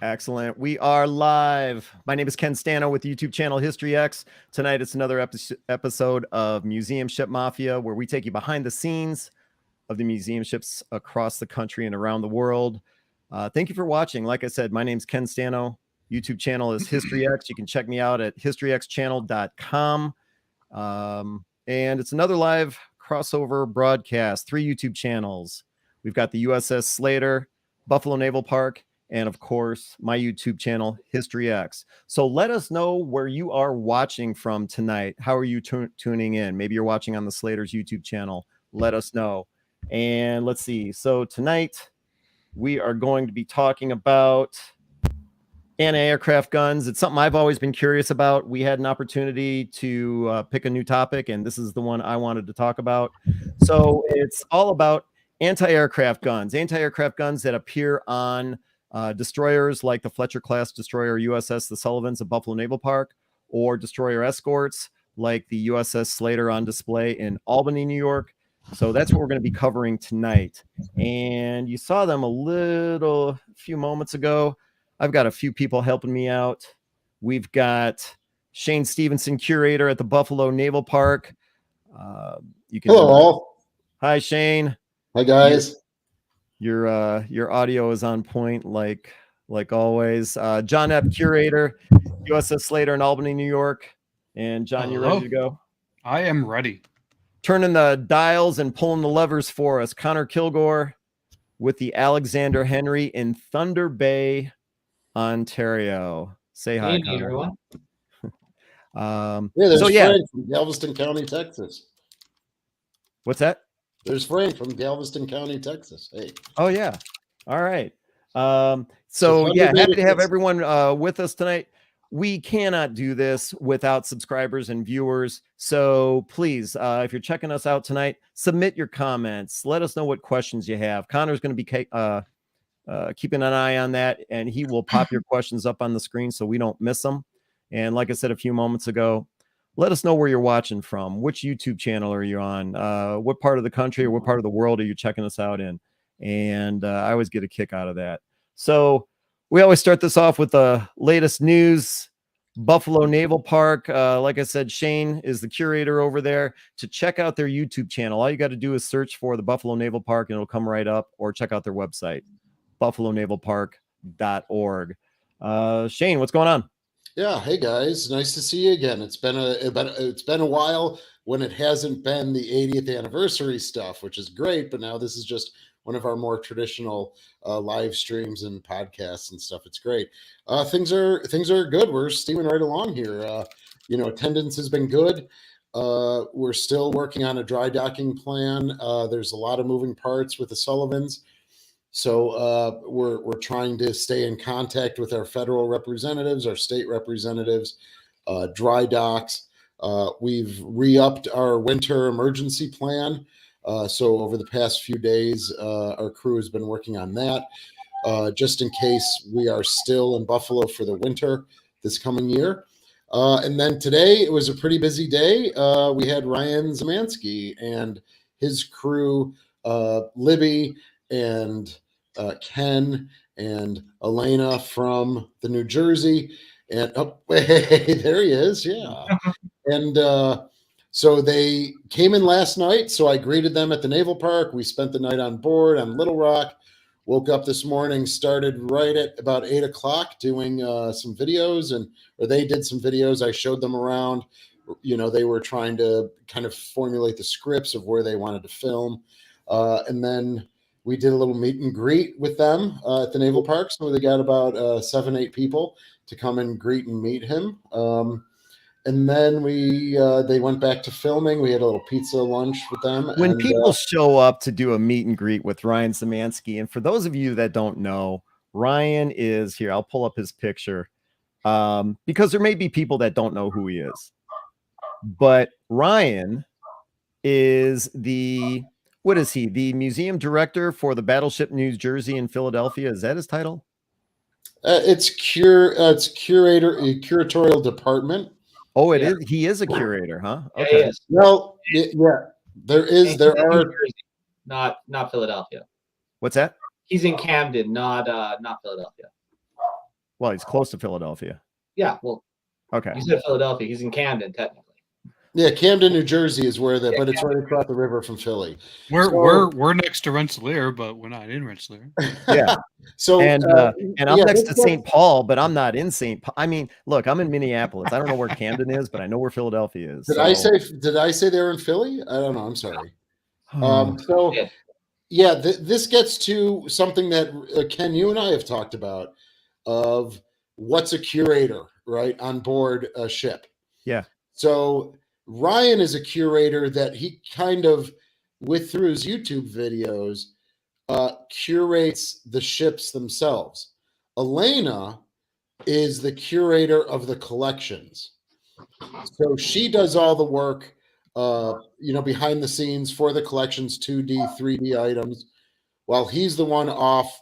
Excellent. We are live. My name is Ken Stano with the YouTube channel History X. Tonight it's another episode of Museum Ship Mafia, where we take you behind the scenes of the museum ships across the country and around the world. Thank you for watching. Like I said, my name's Ken Stano. YouTube channel is History X. You can check me out at historyxchannel.com. And it's another live crossover broadcast, 3 YouTube channels. We've got the USS Slater, Buffalo Naval Park, and of course, my YouTube channel, History X. So let us know where you are watching from tonight. How are you tuning in? Maybe you're watching on the Slater's YouTube channel. Let us know. And let's see. So tonight, we are going to be talking about anti-aircraft guns. It's something I've always been curious about. We had an opportunity to pick a new topic, and this is the one I wanted to talk about. So it's all about anti-aircraft guns that appear on destroyers like the Fletcher-class destroyer USS the Sullivans of Buffalo Naval Park, or destroyer escorts like the USS Slater on display in Albany, New York. So that's what we're going to be covering tonight. And you saw them a few moments ago. I've got a few people helping me out. We've got Shane Stevenson, curator at the Buffalo Naval Park. Hello all. Hi, Shane. Hi, guys. Your audio is on point, like always. John Epp, curator, USS Slater in Albany, New York. And John, you ready to go? I am ready. Turning the dials and pulling the levers for us, Connor Kilgore with the Alexander Henry in Thunder Bay, Ontario. Say hi, Hey, everyone. There's Frank from Galveston County, Texas. What's that? There's Frank from Galveston County, Texas. Hey. Oh, yeah. All right. So yeah, happy to have everyone with us tonight. We cannot do this without subscribers and viewers. So please, if you're checking us out tonight, submit your comments. Let us know what questions you have. Connor's going to be keeping an eye on that, and he will pop your questions up on the screen so we don't miss them. And like I said a few moments ago, let us know where you're watching from. Which YouTube channel are you on? What part of the country or what part of the world are you checking us out in? And I always get a kick out of that. So we always start this off with the latest news. Buffalo Naval Park. Like I said, Shane is the curator over there. To check out their YouTube channel, all you got to do is search for the Buffalo Naval Park and it'll come right up, or check out their website, buffalonavalpark.org. Shane, what's going on? Yeah, hey guys, nice to see you again. It's been a while when it hasn't been the 80th anniversary stuff, which is great, but now this is just one of our more traditional live streams and podcasts and stuff. It's great. Things are good. We're steaming right along here. Attendance has been good. We're still working on a dry docking plan. There's a lot of moving parts with the Sullivans. So we're trying to stay in contact with our federal representatives, our state representatives, dry docks. We've re-upped our winter emergency plan. So over the past few days, our crew has been working on that, just in case we are still in Buffalo for the winter this coming year. And then today, it was a pretty busy day. We had Ryan Zemansky and his crew, Libby and Ken and Elena from the New Jersey. And hey, there he is. Yeah. And so they came in last night. So I greeted them at the Naval Park. We spent the night on board on Little Rock. Woke up this morning, started right at about 8 o'clock doing some videos, or they did some videos. I showed them around. They were trying to kind of formulate the scripts of where they wanted to film. And then we did a little meet and greet with them at the Naval Park. So they got about 7-8 people to come and greet and meet him. And then they went back to filming. We had a little pizza lunch with them. When people show up to do a meet and greet with Ryan Zemansky, and for those of you that don't know, Ryan is here. I'll pull up his picture because there may be people that don't know who he is. But Ryan is what is he? The museum director for the Battleship New Jersey in Philadelphia. Is that his title? It's curatorial department. Oh, it is. He is a curator, huh? Okay. Yeah, well, yeah, there are not Philadelphia. What's that? He's in Camden, not Philadelphia. Well, he's close to Philadelphia. Yeah, well, Okay. you said Philadelphia. He's in Camden, technically. Yeah, Camden, New Jersey is where but it's right across the river from Philly. We're next to Rensselaer, but we're not in Rensselaer. Yeah. So and I'm next to St. Paul, but I'm not in St. Paul. I mean, look, I'm in Minneapolis. I don't know where Camden is, but I know where Philadelphia is. Did I say they were in Philly? I don't know. I'm sorry. Yeah, this gets to something that Ken, you and I have talked about of what's a curator, right, on board a ship. Yeah. So Ryan is a curator that he kind of, through his YouTube videos, curates the ships themselves. Elena is the curator of the collections. So she does all the work, behind the scenes for the collections, 2D, 3D items, while he's the one off,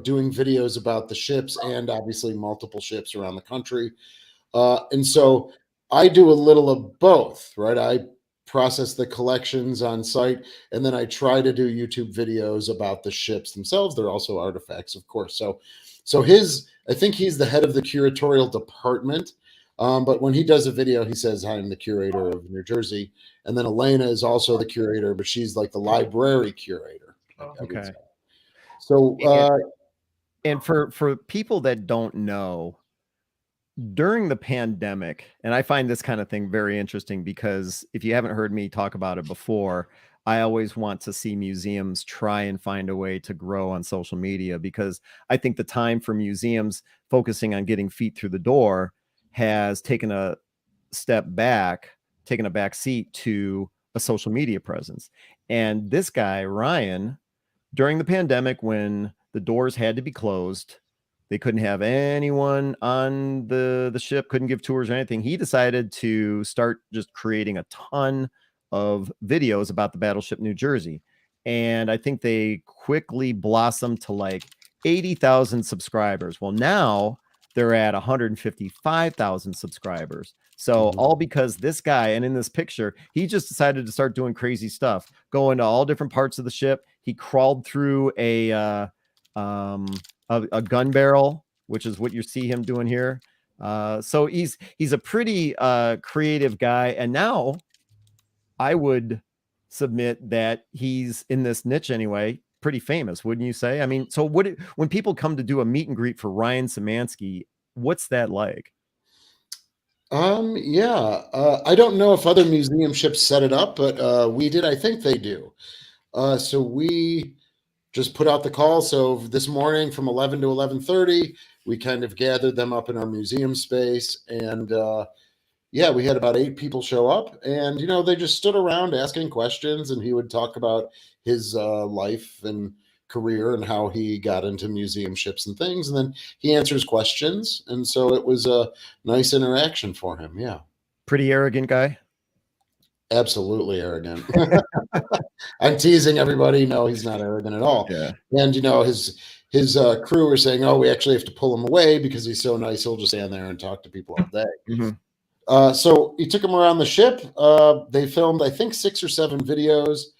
doing videos about the ships and obviously multiple ships around the country. And so I do a little of both, right? I process the collections on site, and then I try to do YouTube videos about the ships themselves. They're also artifacts, of course. So I think he's the head of the curatorial department. But when he does a video, he says, I'm the curator of New Jersey. And then Elena is also the curator, but she's like the library curator. Okay. So, and for people that don't know, during the pandemic, and I find this kind of thing very interesting because if you haven't heard me talk about it before, I always want to see museums try and find a way to grow on social media, because I think the time for museums focusing on getting feet through the door has taken a back seat to a social media presence. And this guy, Ryan, during the pandemic, when the doors had to be closed, they couldn't have anyone on the ship, couldn't give tours or anything, he decided to start just creating a ton of videos about the battleship New Jersey. And I think they quickly blossomed to like 80,000 subscribers. Well, now they're at 155,000 subscribers. So all because this guy, and in this picture, he just decided to start doing crazy stuff, go into all different parts of the ship. He crawled through a gun barrel, which is what you see him doing here. So he's a pretty creative guy. And now I would submit that he's, in this niche anyway, pretty famous, wouldn't you say? I mean, so when people come to do a meet and greet for Ryan Szymanski, what's that like? I don't know if other museum ships set it up, but we did. I think they do. So we just put out the call. So this morning from 11 to 11:30, we kind of gathered them up in our museum space, and we had about 8 people show up, and they just stood around asking questions, and he would talk about his life and career and how he got into museum ships and things, and then he answers questions, and so it was a nice interaction for him. Yeah, pretty arrogant guy. Absolutely arrogant. I'm teasing everybody. No, he's not arrogant at all. Yeah. And his crew were saying, "Oh, we actually have to pull him away because he's so nice. He'll just stand there and talk to people all day." Mm-hmm. So he took him around the ship. They filmed, I think, 6 or 7 videos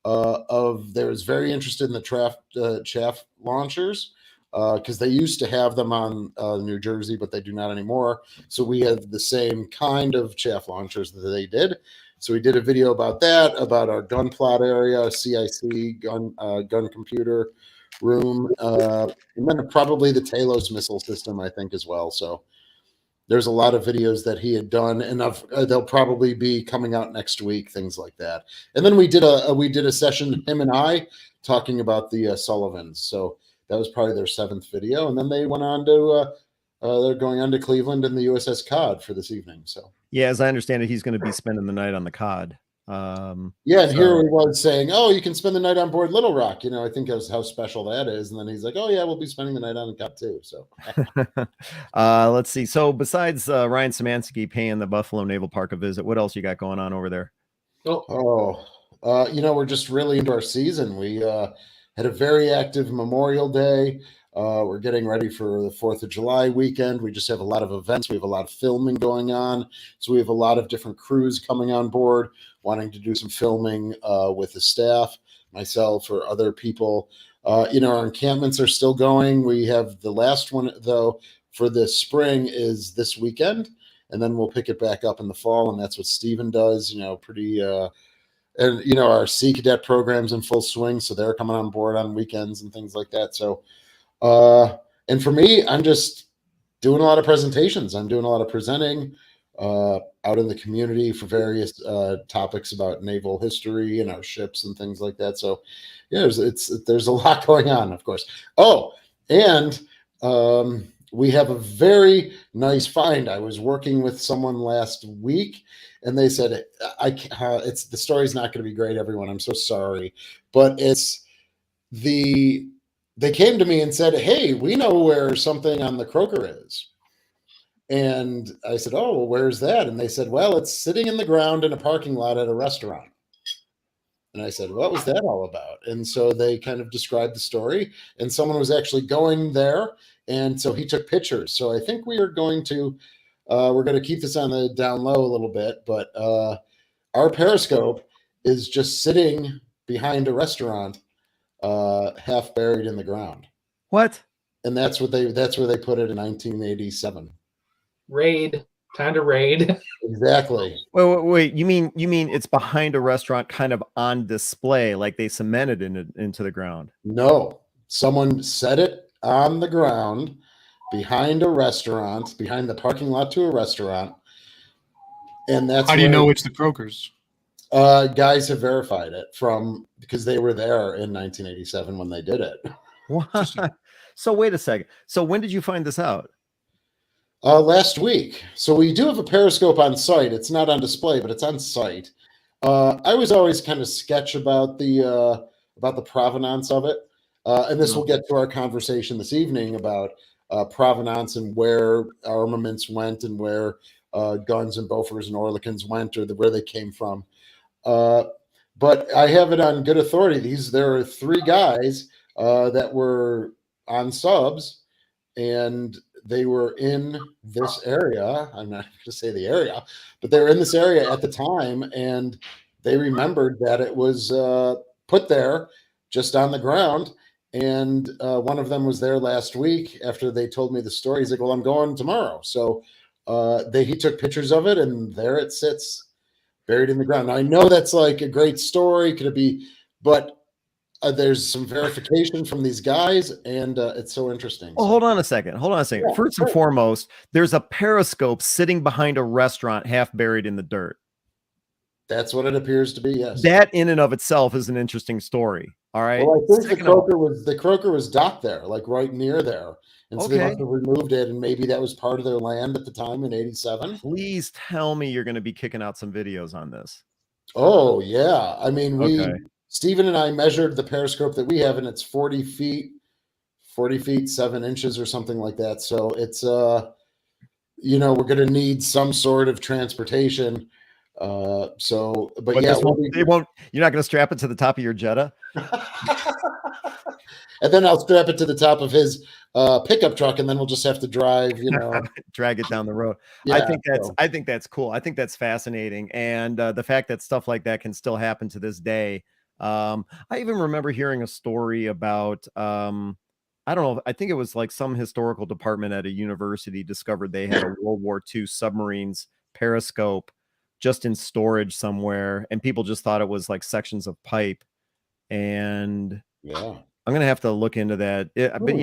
they was very interested in the chaff launchers because they used to have them on New Jersey, but they do not anymore. So we have the same kind of chaff launchers that they did. So we did a video about that, about our gun plot area, CIC gun computer room, and then probably the Talos missile system, I think, as well. So there's a lot of videos that he had done, and they'll probably be coming out next week, things like that. And then we did a session, him and I, talking about the Sullivans. So that was probably their 7th video, and then they went on to they're going on to Cleveland and the USS Cod for this evening. So yeah, as I understand it, he's going to be spending the night on the Cod. And here he was saying, "Oh, you can spend the night on board Little Rock." I think that's how special that is. And then he's like, "Oh yeah, we'll be spending the night on the Cod too." So let's see. So besides Ryan Szymanski paying the Buffalo Naval Park a visit, what else you got going on over there? We're just really into our season. We had a very active Memorial Day. We're getting ready for the 4th of July weekend. We just have a lot of events. We have a lot of filming going on. So we have a lot of different crews coming on board, wanting to do some filming with the staff, myself or other people. Our encampments are still going. We have the last one, though, for the spring is this weekend, and then we'll pick it back up in the fall, and that's what Steven does. Pretty and our Sea Cadet program's in full swing, so they're coming on board on weekends and things like that. So and for me, I'm just doing a lot of presentations. I'm doing a lot of presenting out in the community for various topics about naval history and our ships and things like that. So yeah, there's a lot going on, of course. Oh, and we have a very nice find. I was working with someone last week, and they said, "It's the story's not going to be great, everyone. I'm so sorry, but they came to me and said, "Hey, we know where something on the Croaker is." And I said, "Oh, well, where's that?" And they said, "Well, it's sitting in the ground in a parking lot at a restaurant." And I said, "What was that all about?" And so they kind of described the story, and someone was actually going there. And so he took pictures. So I think we're going to keep this on the down low a little bit, but our Periscope is just sitting behind a restaurant, half buried in the ground. What? And that's where they put it in 1987. Raid. Time to raid. Exactly. Wait. You mean it's behind a restaurant, kind of on display, like they cemented into the ground? No, someone set it on the ground behind a restaurant, behind the parking lot to a restaurant, and that's How do you know it's the Croakers? Guys have verified it because they were there in 1987 when they did it. What? So wait a second. So when did you find this out? Last week. So we do have a Periscope on site. It's not on display, but it's on site. I was always kind of sketch about the provenance of it, and this will get to our conversation this evening about provenance and where armaments went and where guns and Bofors and Oerlikons went, or where they came from. But I have it on good authority. There are 3 guys that were on subs, and they were in this area. I'm not going to say the area, but they were in this area at the time, and they remembered that it was put there just on the ground. And one of them was there last week after they told me the story. He's like, "Well, I'm going tomorrow." So he took pictures of it, and there it sits buried in the ground. Now, I know that's like a great story. Could it be? But there's some verification from these guys, and it's so interesting. Well, hold on a second. Yeah, First and foremost, there's a Periscope sitting behind a restaurant, half buried in the dirt. That's what it appears to be. Yes. That in and of itself is an interesting story. All right. Well, I think the Croaker was docked there, like right near there, and so they must have removed it, and maybe that was part of their land at the time in '87. Please tell me you're going to be kicking out some videos on this. Oh yeah, I mean, Stephen and I measured the Periscope that we have, and it's 40 feet 7 inches or something like that. So it's we're going to need some sort of transportation. But yeah, they won't. You're not going to strap it to the top of your Jetta, and then I'll strap it to the top of his pickup truck, and then we'll just have to drive, drag it down the road. Yeah, I think that's cool. I think that's fascinating, and the fact that stuff like that can still happen to this day. I even remember hearing a story about I don't know. I think it was like some historical department at a university discovered they had a World War II submarines Periscope just in storage somewhere, and people just thought it was like sections of pipe. And yeah, I'm gonna have to look into that. But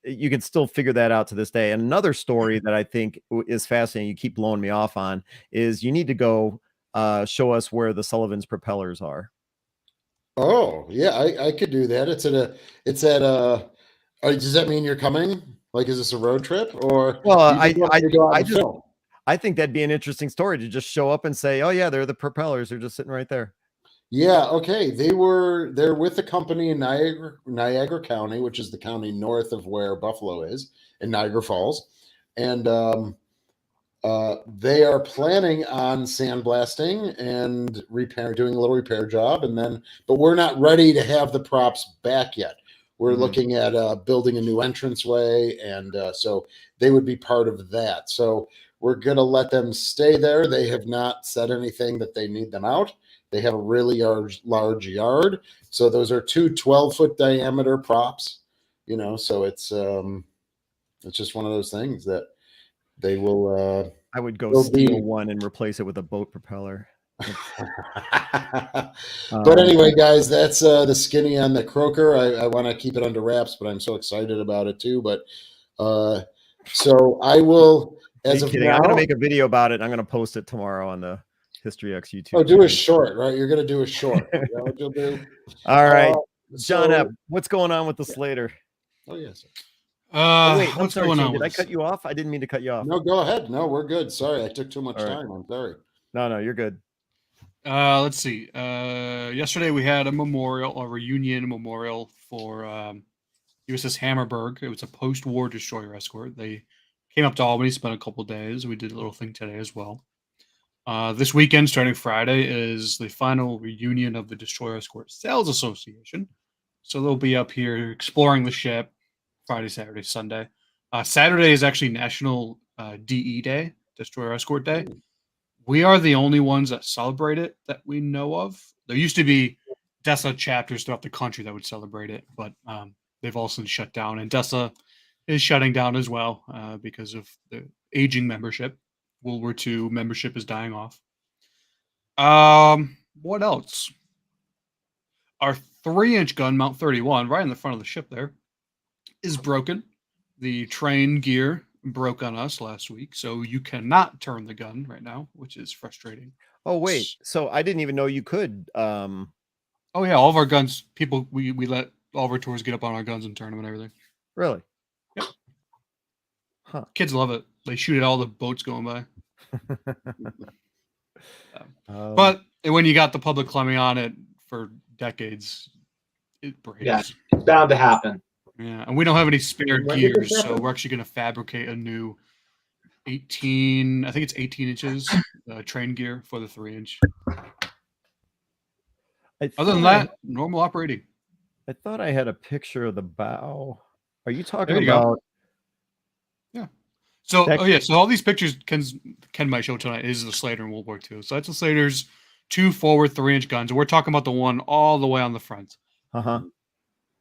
you can still figure that out to this day. And another story that I think is fascinating, you keep blowing me off on, is you need to go show us where the Sullivan's propellers are. Oh yeah, I could do that. It's at does that mean you're coming? Like, is this a road trip, or? Well, I think that'd be an interesting story to just show up and say, "Oh yeah, they're the propellers. They're just sitting right there." Yeah. Okay. They're with the company in Niagara County, which is the county north of where Buffalo is, in Niagara Falls, and they are planning on sandblasting and doing a little repair job, but we're not ready to have the props back yet. We're looking at building a new entranceway, and so they would be part of that. So we're going to let them stay there. They have not said anything that they need them out. They have a really large yard. So those are 2 12-foot diameter props, so it's, It's just one of those things that they will. I would go Will steal be. one and replace it with a boat propeller. But anyway, guys, that's the skinny on the croaker. I want to keep it under wraps, but I'm so excited about it too. But so I will, as of kidding. now, I'm going to make a video about it. I'm going to post it tomorrow on the History X YouTube. Oh, do a short, right? You're going to do a short. Is that what you'll do? All right. John so, Epp, what's going on with the Slater? Oh, yes. Wait, I'm What's sorry, going Shane, on did with I this? cut you off? I didn't mean to cut you off. No, go ahead. No, we're good. Sorry, I took too much All right. time. I'm sorry. No, you're good. Let's see. Yesterday we had a reunion memorial for USS Hammerberg. It was a post-war destroyer escort. They came up to Albany, spent a couple of days. We did a little thing today as well. This weekend, starting Friday, is the final reunion of the Destroyer Escort Sales Association. So they'll be up here exploring the ship Friday, Saturday, Sunday. Saturday is actually National DE Day, Destroyer Escort Day. We are the only ones that celebrate it that we know of. There used to be DESA chapters throughout the country that would celebrate it, but they've all since shut down. And DESA is shutting down as well because of the aging membership. World War II membership is dying off. What else? Our 3-inch gun, Mount 31, right in the front of the ship there, is broken. The train gear broke on us last week, so you cannot turn the gun right now, which is frustrating. Oh, wait. So I didn't even know you could. Oh, yeah. All of our guns, we let all of our tours get up on our guns and turn them and everything. Really? Yep. Huh. Kids love it. They shoot at all the boats going by. But when you got the public climbing on it for decades, it breaks. Yeah, it's bound to happen. Yeah, and we don't have any spare When did this gears, so happen? we're actually going to fabricate a new 18 inches train gear for the 3-inch. Other than that, normal operating. I thought I had a picture of the bow. Are you talking There you about? go. Yeah. So, so all these pictures Ken might show tonight is the Slater in World War II. So that's the Slater's 2 forward 3-inch guns. We're talking about the one all the way on the front.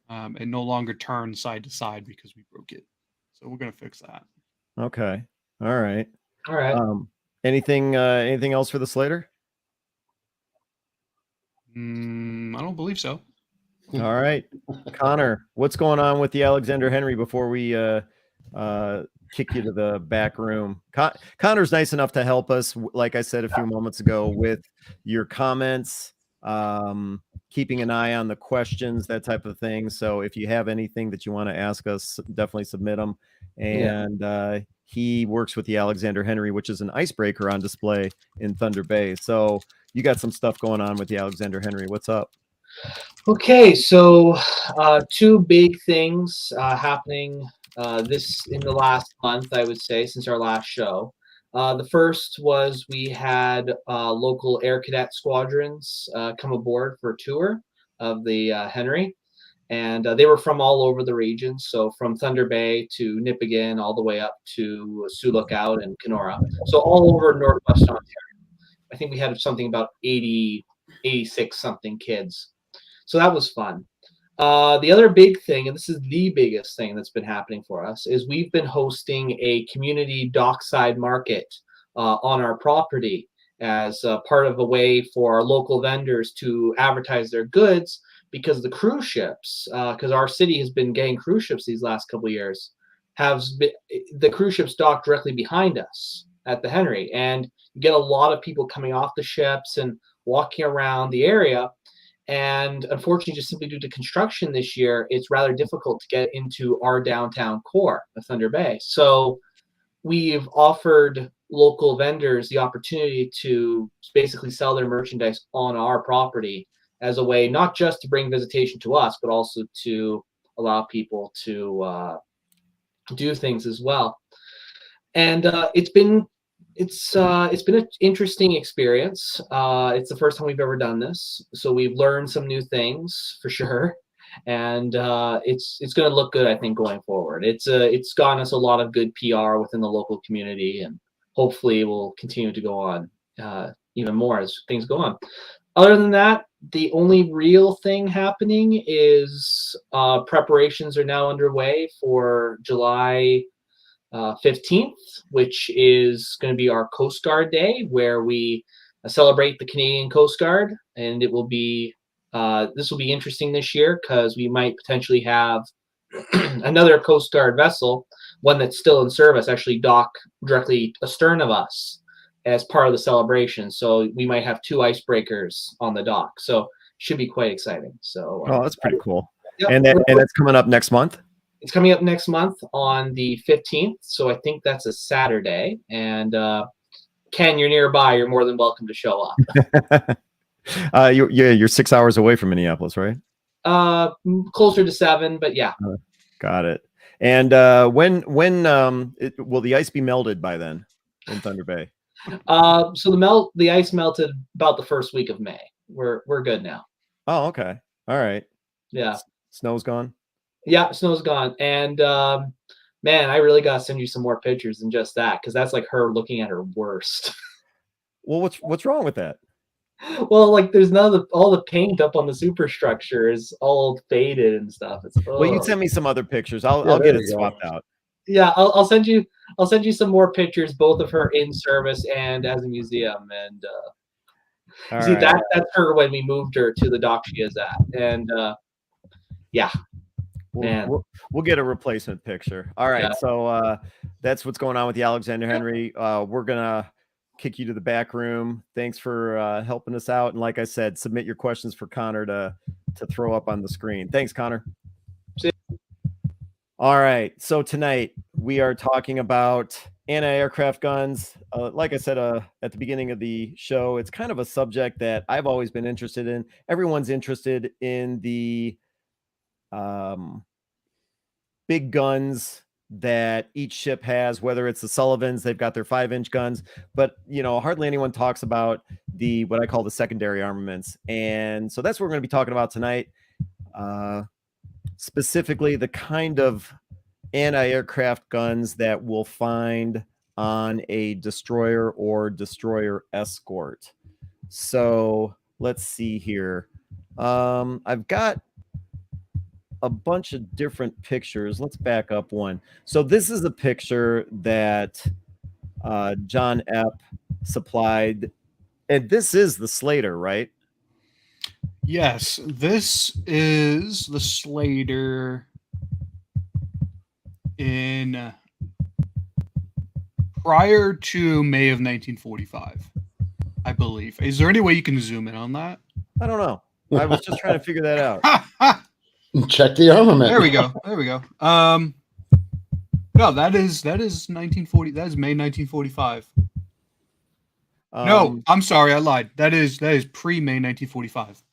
And no longer turn side to side because we broke it. So we're going to fix that. Okay. All right. All right. Anything else for the Slater? I don't believe so. All right. Connor, what's going on with the Alexander Henry before we kick you to the back room? Connor's nice enough to help us, like I said a few moments ago, with your comments, keeping an eye on the questions, that type of thing. So if you have anything that you want to ask us, definitely submit them. And he works with the Alexander Henry, which is an icebreaker on display in Thunder Bay. So you got some stuff going on with the Alexander Henry. What's up? Okay, so 2 big things happening this in the last month, I would say, since our last show. The first was we had local air cadet squadrons come aboard for a tour of the Henry, and they were from all over the region, so from Thunder Bay to Nipigon, all the way up to Sioux Lookout and Kenora, so all over Northwest Ontario. I think we had something about 86 something kids. So that was fun. The other big thing, and this is the biggest thing that's been happening for us, is we've been hosting a community dockside market on our property as part of a way for our local vendors to advertise their goods, because the cruise ships, because our city has been getting cruise ships these last couple of years, the cruise ships dock directly behind us at the Henry, and you get a lot of people coming off the ships and walking around the area. And unfortunately, just simply due to construction this year, it's rather difficult to get into our downtown core of Thunder Bay. So we've offered local vendors the opportunity to basically sell their merchandise on our property as a way not just to bring visitation to us, but also to allow people to do things as well. And it's been an interesting experience. It's the first time we've ever done this, so we've learned some new things for sure, and it's going to look good, I think, going forward. It's gotten us a lot of good PR within the local community, and hopefully it will continue to go on even more as things go on. Other than that, the only real thing happening is preparations are now underway for July 15th, which is going to be our Coast Guard Day, where we celebrate the Canadian Coast Guard, and it will be this will be interesting this year because we might potentially have another Coast Guard vessel, one that's still in service, actually dock directly astern of us as part of the celebration. So we might have 2 icebreakers on the dock. So should be quite exciting. So Oh, that's pretty cool. yep, And that's coming up next month. it's coming up next month on the 15th. So I think that's a Saturday. And Ken, you're nearby. You're more than welcome to show up. You're 6 hours away from Minneapolis, right? Closer to 7, but yeah. Got it. And when will the ice be melted by then in Thunder Bay? So the ice melted about the first week of May. We're good now. Oh, okay. All right. Yeah. Snow's gone. Yeah, snow's gone. And man, I really gotta send you some more pictures than just that, because that's like her looking at her worst. Well, what's wrong with that? Well, like there's all the paint up on the superstructure is all faded and stuff. Well, you send me some other pictures. I'll Yeah, get there it you go. swapped out. Yeah, I'll send you some more pictures, both of her in service and as a museum. And All see, right. that's her when we moved her to the dock she is at. And yeah, man. We'll get a replacement picture. All right. Yeah. So that's what's going on with the Alexander Henry. We're gonna kick you to the back room. Thanks for helping us out. And like I said, submit your questions for Connor to throw up on the screen. Thanks, Connor. See All right. So tonight we are talking about anti-aircraft guns. Like I said at the beginning of the show, it's kind of a subject that I've always been interested in. Everyone's interested in the big guns that each ship has, whether it's the Sullivans, they've got their 5-inch guns, but hardly anyone talks about what I call the secondary armaments. And so that's what we're going to be talking about tonight. Specifically the kind of anti-aircraft guns that we'll find on a destroyer or destroyer escort. So let's see here. I've got a bunch of different pictures. Let's back up one. So this is a picture that John Epp supplied, and this is the Slater, right? Yes, this is the Slater in prior to May of 1945, I believe. Is there any way you can zoom in on that? I don't know. I was just trying to figure that out. Check the armament. There we go. There we go. No, that is 1940. That is May 1945. No, I'm sorry, I lied. That is pre-May 1945.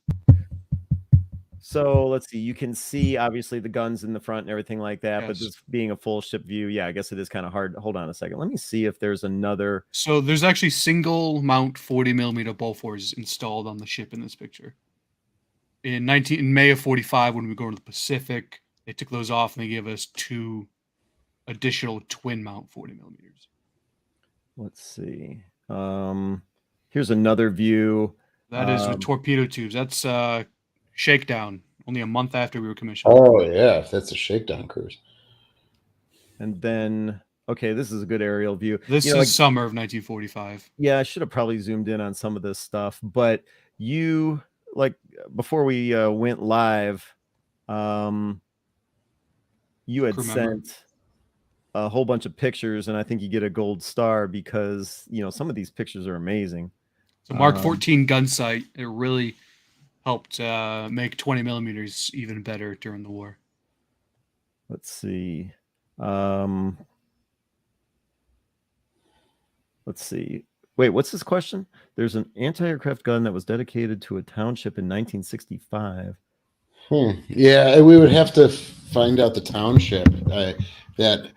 So let's see. You can see obviously the guns in the front and everything like that, but Yes. just being a full ship view, yeah, I guess it is kind of hard. Hold on a second. Let me see if there's another. So there's actually single mount 40mm Bofors installed on the ship in this picture. In May of 45, when we go to the Pacific, they took those off and they gave us 2 additional twin mount 40mm. Let's see. Here's another view. That is with torpedo tubes. That's Shakedown, only a month after we were commissioned. Oh yeah, that's a shakedown cruise. And then, okay, this is a good aerial view. This is summer of 1945. Yeah, I should have probably zoomed in on some of this stuff, but before we went live, you had sent a whole bunch of pictures, and I think you get a gold star because some of these pictures are amazing. So Mark 14 gun sight, it really helped make 20mm even better during the war. Let's see. Let's see. Wait, what's this question? There's an anti-aircraft gun that was dedicated to a township in 1965. Yeah, we would have to find out the township that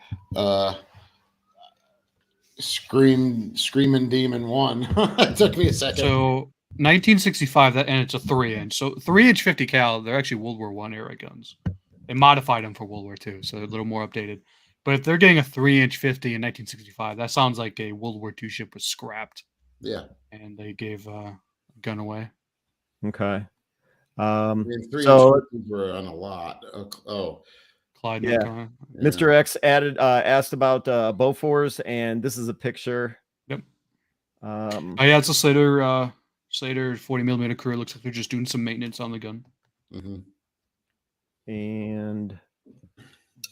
Screaming Demon won. It took me a second. So 1965, and it's a 3-inch. So 3-inch 50 cal, they're actually World War I era guns. They modified them for World War II, so they're a little more updated. But if they're getting a 3-inch 50 in 1965, that sounds like a World War II ship was scrapped. Yeah. And they gave a gun away. Okay. I mean, 3-inch were on a lot. implied in Yeah. that comment. Mr. X asked about Bofors, and this is a picture. Yep. Um, Oh yeah, it's a Slater. Slater 40mm crew. Looks like they're just doing some maintenance on the gun. Mhm. and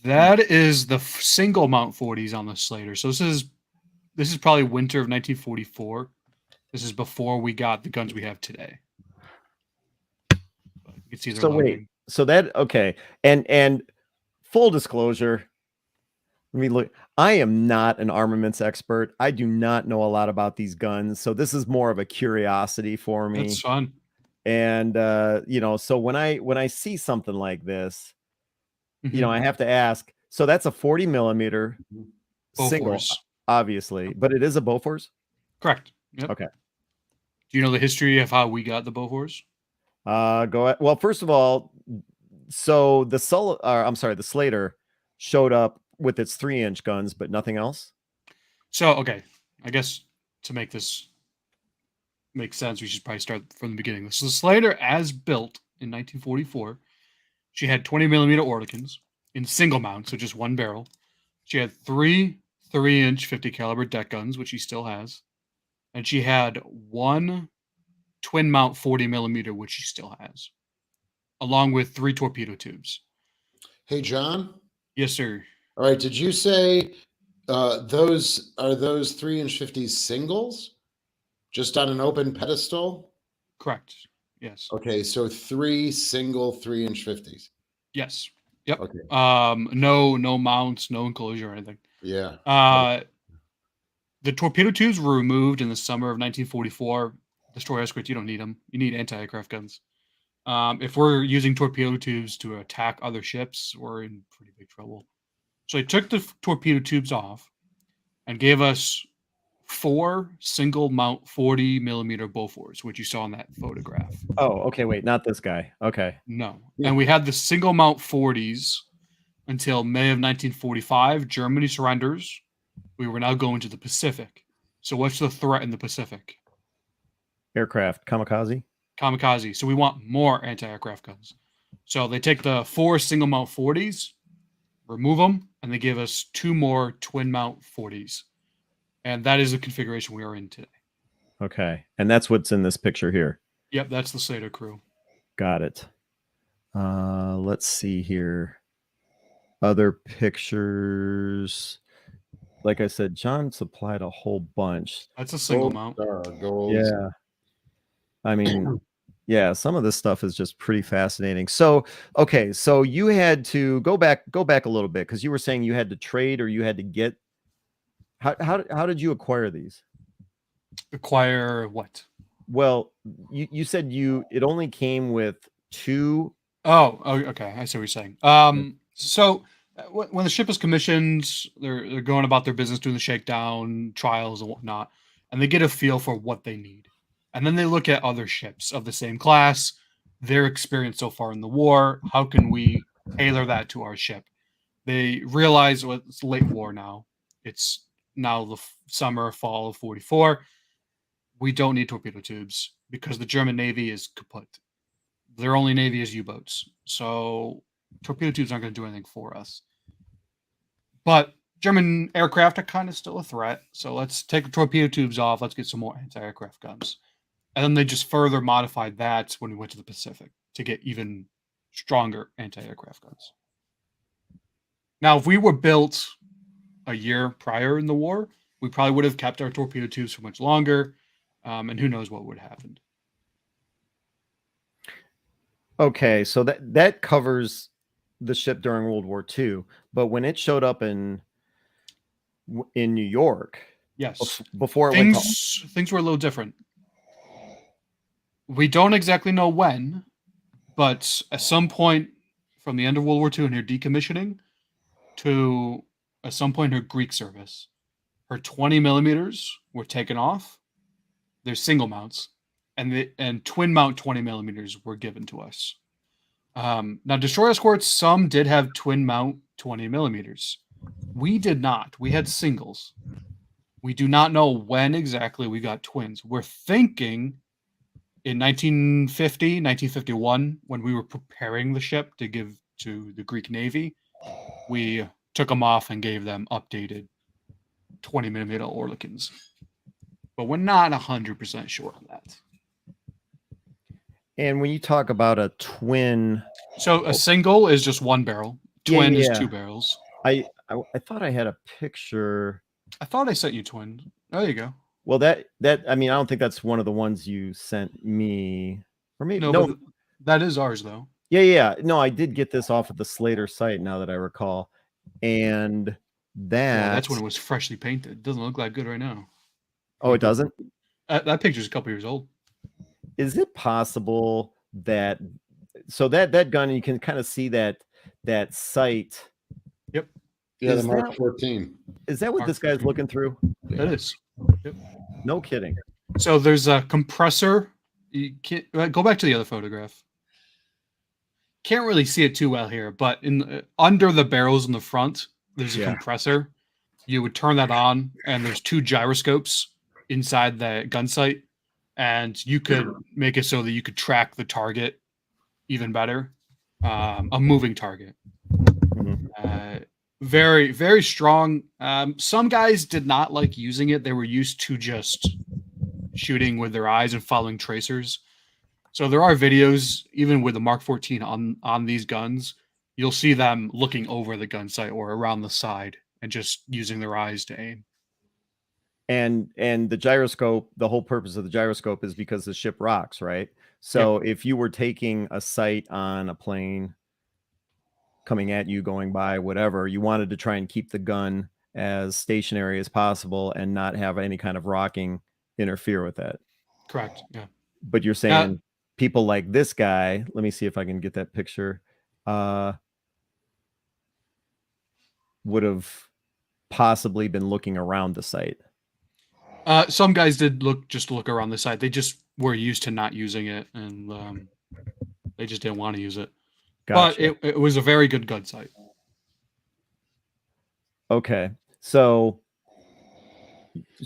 That is the single mount 40s on the Slater. So this is probably winter of 1944. This is before we got the guns we have today. But you can see they're so loading. wait, so that okay, and full disclosure. Let me look. I am not an armaments expert. I do not know a lot about these guns, so this is more of a curiosity for me. That's fun. And so when I see something like this, Mhm. I have to ask. So that's a 40mm single, Bofors. obviously, but it is a Bofors. Correct. Yep. Okay. Do you know the history of how we got the Bofors? Go ahead. Well, first of all, so the the Slater showed up with its 3-inch guns, but nothing else. So, okay, I guess to make this make sense, we should probably start from the beginning. So the Slater, as built in 1944, she had 20mm Orlikins in single mount, so just one barrel. She had 3-inch 50 caliber deck guns, which she still has, and she had one twin mount 40mm, which she still has, along with 3 torpedo tubes. Hey, John. Yes, sir. All right. Did you say those 3-inch 50s singles, just on an open pedestal? Correct. Yes. Okay, so 3 single 3-inch 50s. Yes. Yep. Okay. No mounts, no enclosure or anything. Yeah. The torpedo tubes were removed in the summer of 1944. Destroyer escorts, you don't need them. You need anti-aircraft guns. If we're using torpedo tubes to attack other ships, we're in pretty big trouble. So they took the torpedo tubes off and gave us 4 single mount 40mm Bofors, which you saw in that photograph. Oh, okay. Wait, not this guy. Okay. No. Yeah. And we had the single mount 40s until May of 1945. Germany surrenders. We were now going to the Pacific. So what's the threat in the Pacific? Aircraft kamikaze. Kamikaze. So we want more anti-aircraft guns. So they take the 4 single mount 40s, remove them, and they give us 2 more twin mount 40s. And that is the configuration we are in today. Okay, and that's what's in this picture here. Yep, that's the Slater crew. Got it. Let's see here. Other pictures. Like I said, John supplied a whole bunch. That's a single Gold mount. Star, gold. Yeah. I mean, yeah, some of this stuff is just pretty fascinating. So, okay, so you had to go back a little bit because you were saying you had to trade or you had to get. How did you acquire these? Acquire what? Well, you said it only came with 2. Oh, okay. I see what you're saying. So when the ship is commissioned, they're going about their business, doing the shakedown, trials, and whatnot, and they get a feel for what they need, and then they look at other ships of the same class, their experience so far in the war. How can we tailor that to our ship? They realize, well, it's late war now. It's now the summer, fall of 44. We don't need torpedo tubes because the German Navy is kaput. Their only navy is U-boats. So torpedo tubes aren't going to do anything for us. But German aircraft are kind of still a threat. So let's take the torpedo tubes off. Let's get some more anti-aircraft guns. And then they just further modified that when we went to the Pacific to get even stronger anti-aircraft guns. Now, if we were built a year prior in the war, we probably would have kept our torpedo tubes for much longer. And who knows what would have happened. Okay, so that covers the ship during World War II, but when it showed up in New York, Yes, before it went to, things were a little different. We don't exactly know when, but at some point from the end of World War II and her decommissioning to at some point her Greek service, her 20mm were taken off. They're single mounts, and twin mount 20mm were given to us. Now, destroyer escorts, some did have twin mount 20mm. We did not. We had singles. We do not know when exactly we got twins. We're thinking in 1950, 1951, when we were preparing the ship to give to the Greek Navy, we took them off and gave them updated 20mm Oerlikons. But we're not 100% sure on that. And when you talk about a twin, So a single is just one barrel. Twin is 2 barrels. I thought I had a picture. I thought I sent you twin. Oh, there you go. Well, that I mean, I don't think that's one of the ones you sent me. Or maybe No, but that is ours though. Yeah. No, I did get this off of the Slater site now that I recall. And that's when it was freshly painted. It doesn't look that good right now. Oh, it doesn't? That picture's a couple years old. Is it possible that that gun, you can kind of see that sight? Yep. Yeah, the Mark 14. Is that what Mark this guy's 14. looking through? That is. Yep. No kidding. So there's a compressor. You can't go back to the other photograph. Can't really see it too well here, but under the barrels in the front, there's a compressor. You would turn that on, and there's 2 gyroscopes inside the gun sight, and you could make it so that you could track the target even better, a moving target. Very, very strong. Some guys did not like using it. They were used to just shooting with their eyes and following tracers. So there are videos, even with the Mark 14 on these guns, you'll see them looking over the gun sight or around the side and just using their eyes to aim. And the gyroscope, the whole purpose of the gyroscope is because the ship rocks, right? So if you were taking a sight on a plane coming at you, going by, whatever, you wanted to try and keep the gun as stationary as possible and not have any kind of rocking interfere with that. Correct. Yeah. But you're saying people like this guy, let me see if I can get that picture, would have possibly been looking around the site. Some guys did look around the site. They just were used to not using it, and they just didn't want to use it. Gotcha. But it was a very good gun sight. Okay, so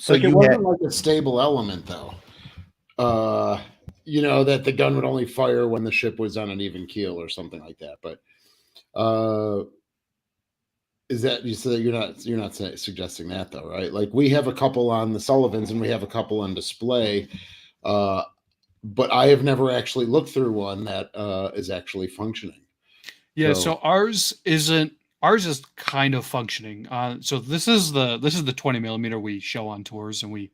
like it wasn't like a stable element, though. You know, that the gun would only fire when the ship was on an even keel or something like that. But is that you said that you're not suggesting that though, right? Like we have a couple on the Sullivans and we have a couple on display, but I have never actually looked through one that is actually functioning. Yeah, so ours is kind of functioning. So this is the 20mm we show on tours and we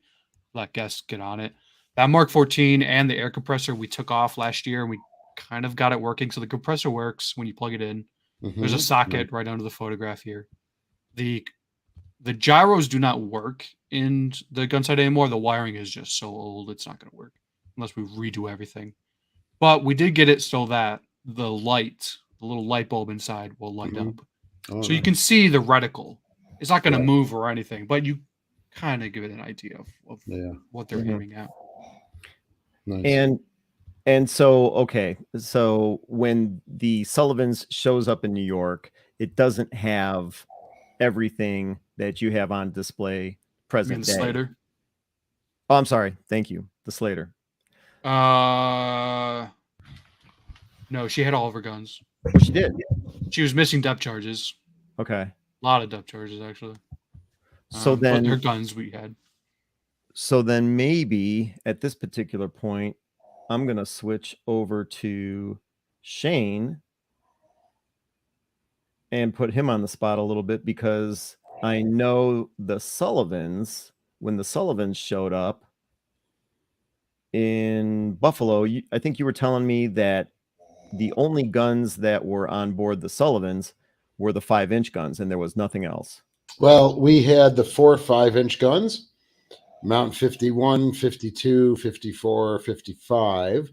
let guests get on it. That Mark 14 and the air compressor we took off last year, and we kind of got it working. So the compressor works when you plug it in. There's a socket right under the photograph here. The gyros do not work in the gun sight anymore. The wiring is just so old, it's not going to work unless we redo everything. But we did get it so that the little light bulb inside will light up. Oh, so you can see the reticle. It's not going to move or anything, but you kind of give it an idea of what they're aiming at. Nice. And so, okay, so when the Sullivans shows up in New York, it doesn't have everything that you have on display present day. Slater? Oh, I'm sorry. Thank you. The Slater. No, she had all of her guns. Oh, she did? She was missing depth charges. Okay. A lot of depth charges, actually. So then her guns we had. So then maybe at this particular point, I'm going to switch over to Shane and put him on the spot a little bit, because I know the Sullivans, when the Sullivans showed up in Buffalo, I think you were telling me that the only guns that were on board the Sullivans were the 5-inch guns and there was nothing else. Well, we had the 4 5-inch guns. Mount 51, 52, 54, 55.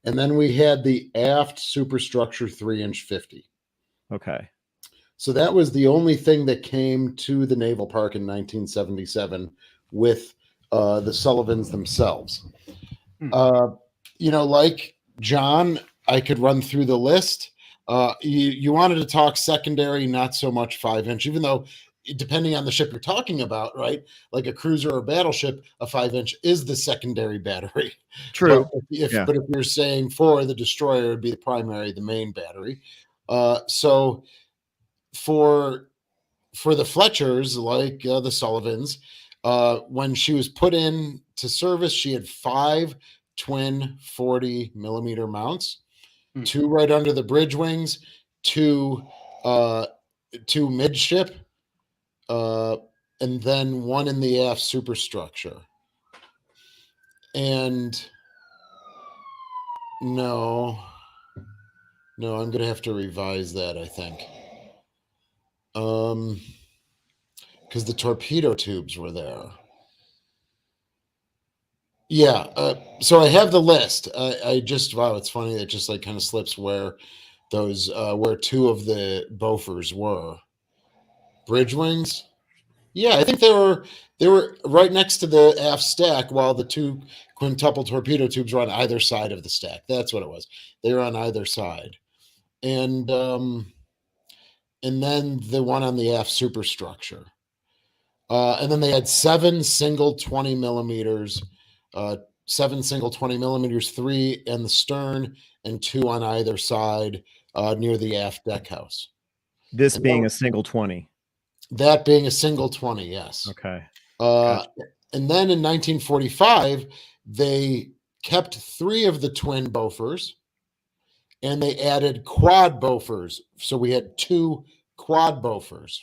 And then we had the aft superstructure 3-inch 50. Okay. So that was the only thing that came to the Naval Park in 1977 with the Sullivans themselves. You know, like John, I could run through the list. You wanted to talk secondary, not so much 5-inch, even though depending on the ship you're talking about, right? Like a cruiser or a battleship, a 5-inch is the secondary battery. True. But if you're saying for the destroyer, it would be the main battery. So for the Fletchers, like the Sullivans, when she was put in to service, she had 5 twin 40 millimeter mounts, 2 right under the bridge wings, 2 midship, and then 1 in the aft superstructure. And no, I'm gonna have to revise that, I think. Because the torpedo tubes were there. Yeah, so I have the list. I just, wow, it's funny. It just like kind of slips where those, where 2 of the Bofors were. Bridge wings? Yeah, I think they were right next to the aft stack, while the 2 quintuple torpedo tubes were on either side of the stack. That's what it was. They were on either side. And then the one on the aft superstructure. And then they had 7 single 20 millimeters, 7 single 20 millimeters, 3 in the stern and 2 on either side near the aft deck house. This being a single 20. That being a single 20, yes. Okay. Gotcha. And then in 1945, they kept 3 of the twin Bofors, and they added quad Bofors. So we had 2 quad Bofors,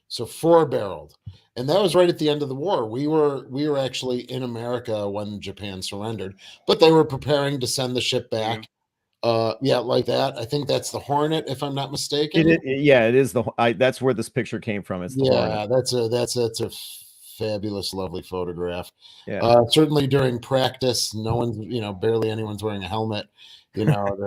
so 4-barreled. And that was right at the end of the war. We were actually in America when Japan surrendered, but they were preparing to send the ship back. Yeah, like that. I think that's the Hornet, if I'm not mistaken. It is that's where this picture came from. It's the Hornet. That's a fabulous, lovely photograph. Yeah. Certainly during practice, no one's, barely anyone's wearing a helmet. They're not.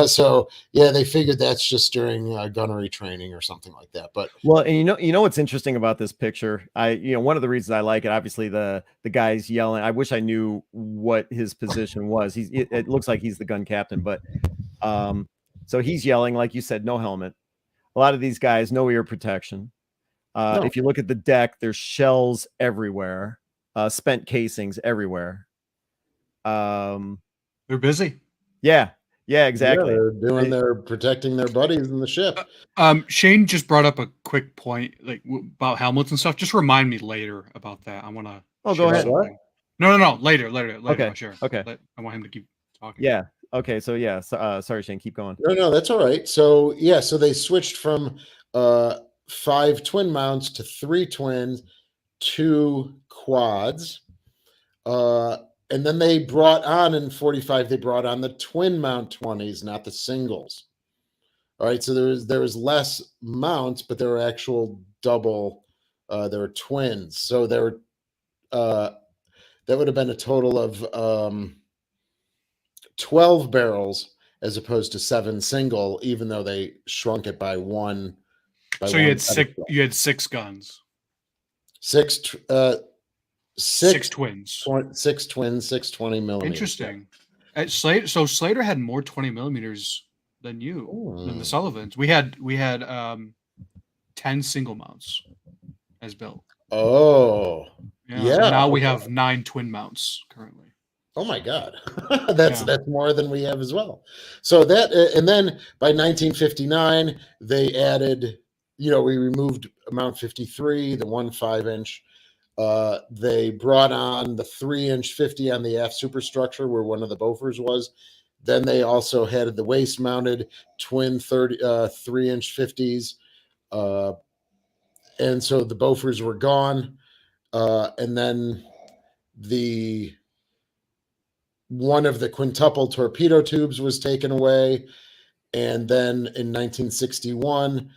So yeah, they figured that's just during gunnery training or something like that. But well, and what's interesting about this picture, one of the reasons I like it, obviously the guy's yelling. I wish I knew what his position was. It looks like he's the gun captain, but so he's yelling, like you said, no helmet. A lot of these guys, no ear protection. No. If you look at the deck, there's shells everywhere, spent casings everywhere. They're busy. Yeah, exactly. Yeah, they're protecting their buddies in the ship. Shane just brought up a quick point, like about helmets and stuff. Just remind me later about that. I want to. Oh, go ahead. What? No. Later. Okay. I'll share. Okay. I want him to keep talking. Yeah. Okay. So yeah. Sorry, Shane. Keep going. No, that's all right. So yeah, so they switched from 5 twin mounts to 3 twins, 2 quads. And then they brought on in 45, they brought on the twin mount 20s, not the singles. All right, so there was less mounts, but there were actual double, there were twins. So there were, that would have been a total of 12 barrels as opposed to 7 single, even though they shrunk it by 1. So you had 6. You had 6 guns. 6 twins. 6 twins, 6 20 millimeters. Interesting. At Slater, so Slater had more 20 millimeters than than the Sullivans. We had 10 single mounts as built. Oh, yeah. Now we have 9 twin mounts currently. Oh my God, that's more than we have as well. So that, and then by 1959 they added. We removed Mount 53, the 1 5-inch. They brought on the 3-inch 50 on the aft superstructure where one of the Bofors was. Then they also had the waist mounted twin 3-inch 50s. And so the Bofors were gone. And then one of the quintuple torpedo tubes was taken away. And then in 1961,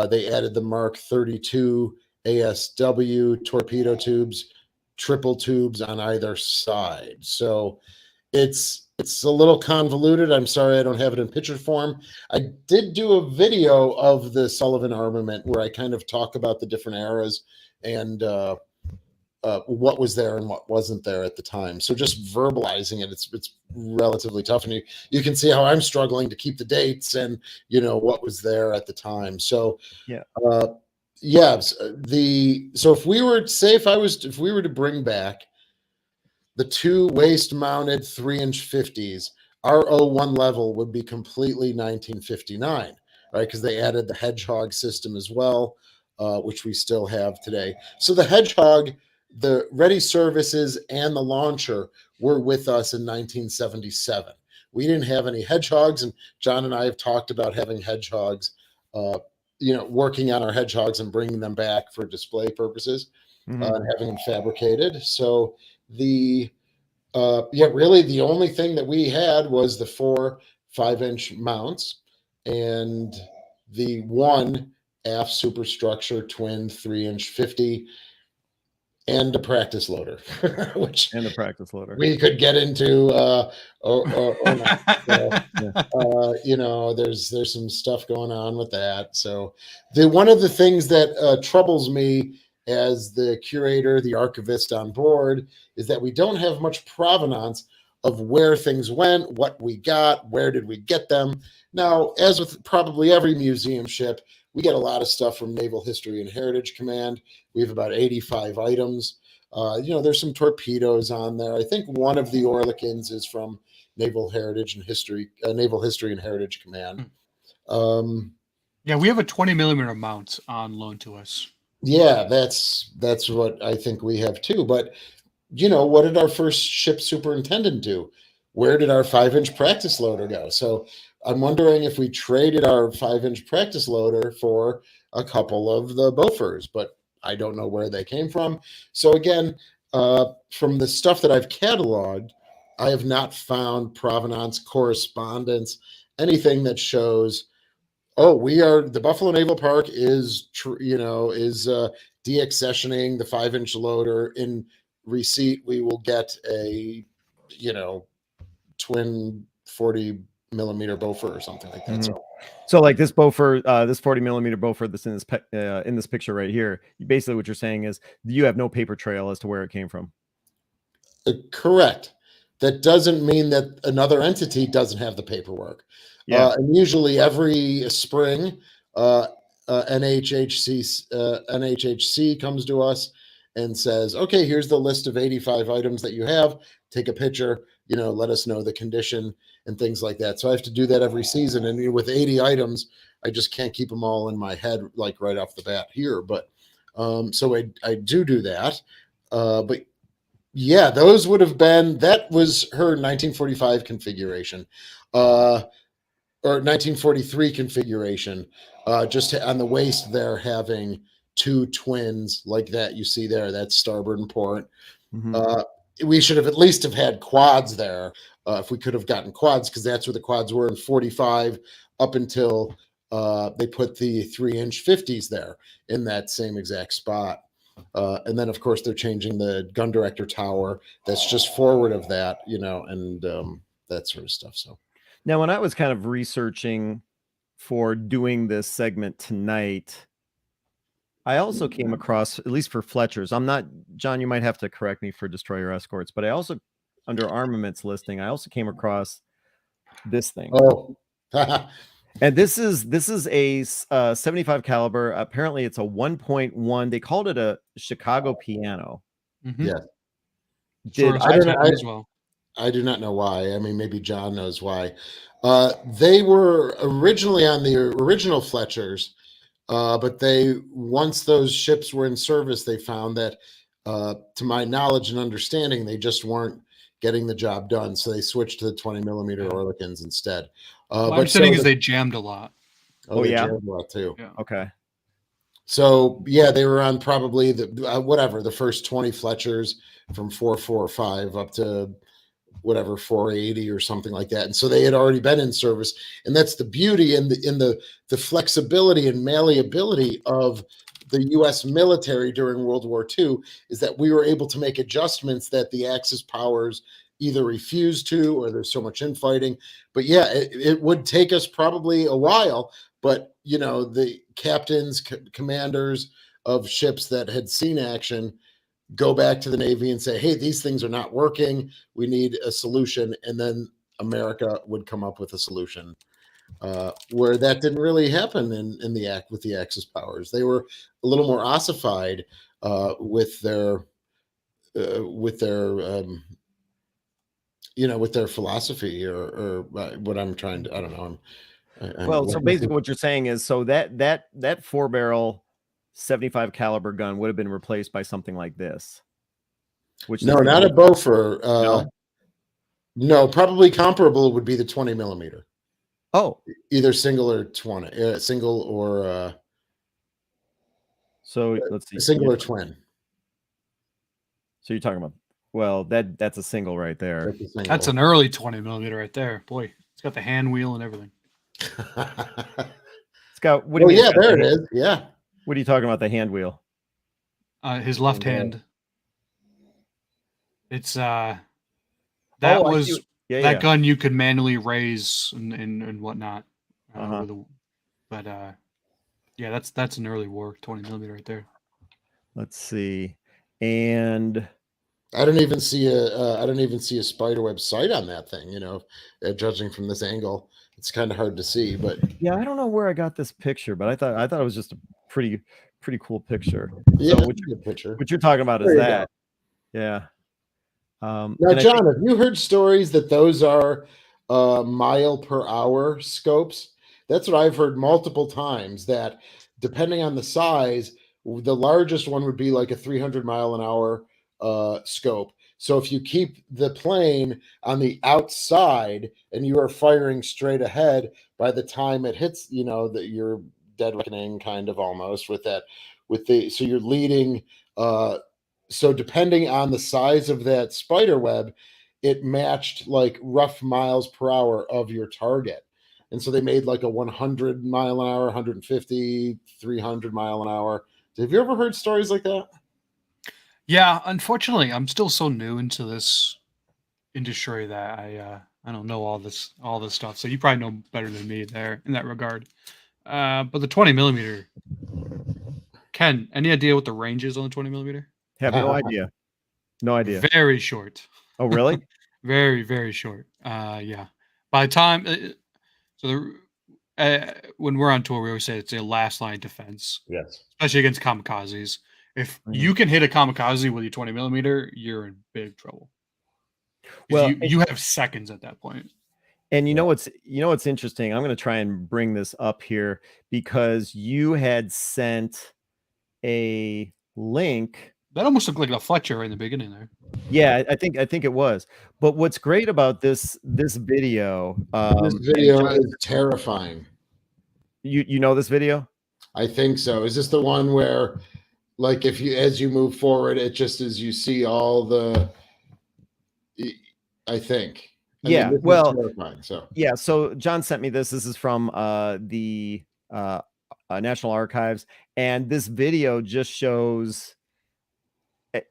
they added the Mark 32 ASW torpedo tubes, triple tubes on either side. So it's a little convoluted. I'm sorry I don't have it in picture form. I did do a video of the Sullivan armament where I kind of talk about the different eras and what was there and what wasn't there at the time. So just verbalizing it, it's relatively tough. And you can see how I'm struggling to keep the dates and, what was there at the time. So, yeah. So if we were if we were to bring back the 2 waist mounted 3-inch 50s, our 01 level would be completely 1959. right? Because they added the Hedgehog system as well, which we still have today. So the Hedgehog, the ready services, and the launcher were with us in 1977. We didn't have any Hedgehogs, and John and I have talked about having Hedgehogs, working on our Hedgehogs and bringing them back for display purposes, and having them fabricated. So really the only thing that we had was the 4 5-inch mounts and the one aft superstructure twin 3-inch 50 and a practice loader, which And the practice loader. we could get into, or not. There's some stuff going on with that. So one of the things that troubles me as the curator, the archivist on board, is that we don't have much provenance of where things went, what we got, where did we get them. Now, as with probably every museum ship, we get a lot of stuff from Naval History and Heritage Command. We have about 85 items. There's some torpedoes on there. I think one of the Orlikins is from Naval History and Heritage Command. Yeah, we have a 20 millimeter mount on loan to us. Yeah, that's what I think we have too. But what did our first ship superintendent do? Where did our 5-inch practice loader go? So I'm wondering if we traded our 5-inch practice loader for a couple of the Beauforts, but I don't know where they came from. So again, from the stuff that I've cataloged, I have not found provenance, correspondence, anything that shows, the Buffalo Naval Park is deaccessioning the 5-inch loader. In receipt, we will get a, twin 40 millimeter Beaufort or something like that. So like this Beaufort, this 40 millimeter Beaufort that's in this picture right here, basically what you're saying is you have no paper trail as to where it came from. Correct. That doesn't mean that another entity doesn't have the paperwork. Yeah. And usually every spring, NHHC comes to us and says, okay, here's the list of 85 items that you have. Take a picture, let us know the condition and things like that. So I have to do that every season. And with 80 items, I just can't keep them all in my head, like right off the bat here. But so I do that. But yeah, those would have been, that was her 1945 configuration, or 1943 configuration. Just on the waist there, having 2 twins like that you see there, that's starboard and port. We should have at least have had quads there, if we could have gotten quads, because that's where the quads were in 45 up until they put the 3-inch 50s there in that same exact spot. And then, of course, they're changing the gun director tower that's just forward of that, and that sort of stuff. So now, when I was kind of researching for doing this segment tonight, I also came across, at least for Fletchers, John, you might have to correct me for destroyer escorts, but I also, under armaments listing, I also came across this thing. Oh, and this is a 75 caliber. Apparently it's a 1.1. They called it a Chicago piano. Yeah. I do not know why. I mean, maybe John knows why. They were originally on the original Fletchers, but once those ships were in service, they found that, to my knowledge and understanding, they just weren't getting the job done. So they switched to the 20 millimeter Orlikins instead. My understanding is they jammed a lot. They jammed a lot too. Yeah. Okay. So yeah, they were on probably the first 20 Fletchers from 445 up to 480 or something like that. And so they had already been in service. And that's the beauty and the flexibility and malleability of the U.S. military during World War II, is that we were able to make adjustments that the Axis powers either refused to, or there's so much infighting. But yeah, it would take us probably a while, but the captains, commanders of ships that had seen action go back to the Navy and say, hey, these things are not working. We need a solution. And then America would come up with a solution, where that didn't really happen with the Axis powers. They were a little more ossified with their philosophy, or what I'm trying to, I don't know. Well, so basically what you're saying is, so that 4-barrel 75 caliber gun would have been replaced by something like this. Which no, not a Beaufort. No? No, probably comparable would be the 20 millimeter. Oh, Either single or 20, single or so let's see. single or twin. So you're talking about, well, that's a single right there. That's a single. That's an early 20 millimeter right there. Boy, it's got the hand wheel and everything. It's got, what do you mean? Yeah, there it is. Yeah. What are you talking about? The hand wheel? His left hand. It's that Oh, was yeah, that gun you could manually raise and whatnot. But yeah, that's an early war 20 millimeter right there. Let's see. And I don't even see a spiderweb sight on that thing, you know, judging from this angle. It's kind of hard to see, but yeah, I don't know where I got this picture, but I thought it was just a pretty cool picture. Yeah, so what you're talking about is that. Yeah. Now, John, have you heard stories that those are mile per hour scopes? That's what I've heard multiple times, that depending on the size, the largest one would be like a 300 mile an hour scope. So if you keep the plane on the outside and you are firing straight ahead, by the time it hits, you know, that you're dead reckoning kind of almost with that, so you're leading. So depending on the size of that spider web, it matched like rough miles per hour of your target. And so they made like a 100 mile an hour, 150, 300 mile an hour. Have you ever heard stories like that? Yeah, unfortunately, I'm still so new into this industry that I don't know all this stuff. So you probably know better than me there in that regard. But the 20 millimeter, Ken, any idea what the range is on the 20 millimeter? Have no idea. No idea. Very short. Oh, really? Very, very short. Yeah. By the time, when we're on tour, we always say it's a last line defense. Yes. Especially against kamikazes. If you can hit a kamikaze with your 20 millimeter, you're in big trouble. Well, you have seconds at that point. And you know what's interesting? I'm going to try and bring this up here because you had sent a link. That almost looked like a Fletcher in the beginning there. Yeah, I think it was. But what's great about this video? This video is terrifying. You know this video? I think so. Is this the one where, like, as you move forward, it just as you see all the? I think. Yeah. Well. Terrifying, so. Yeah. So John sent me this. This is from the National Archives, and this video just shows.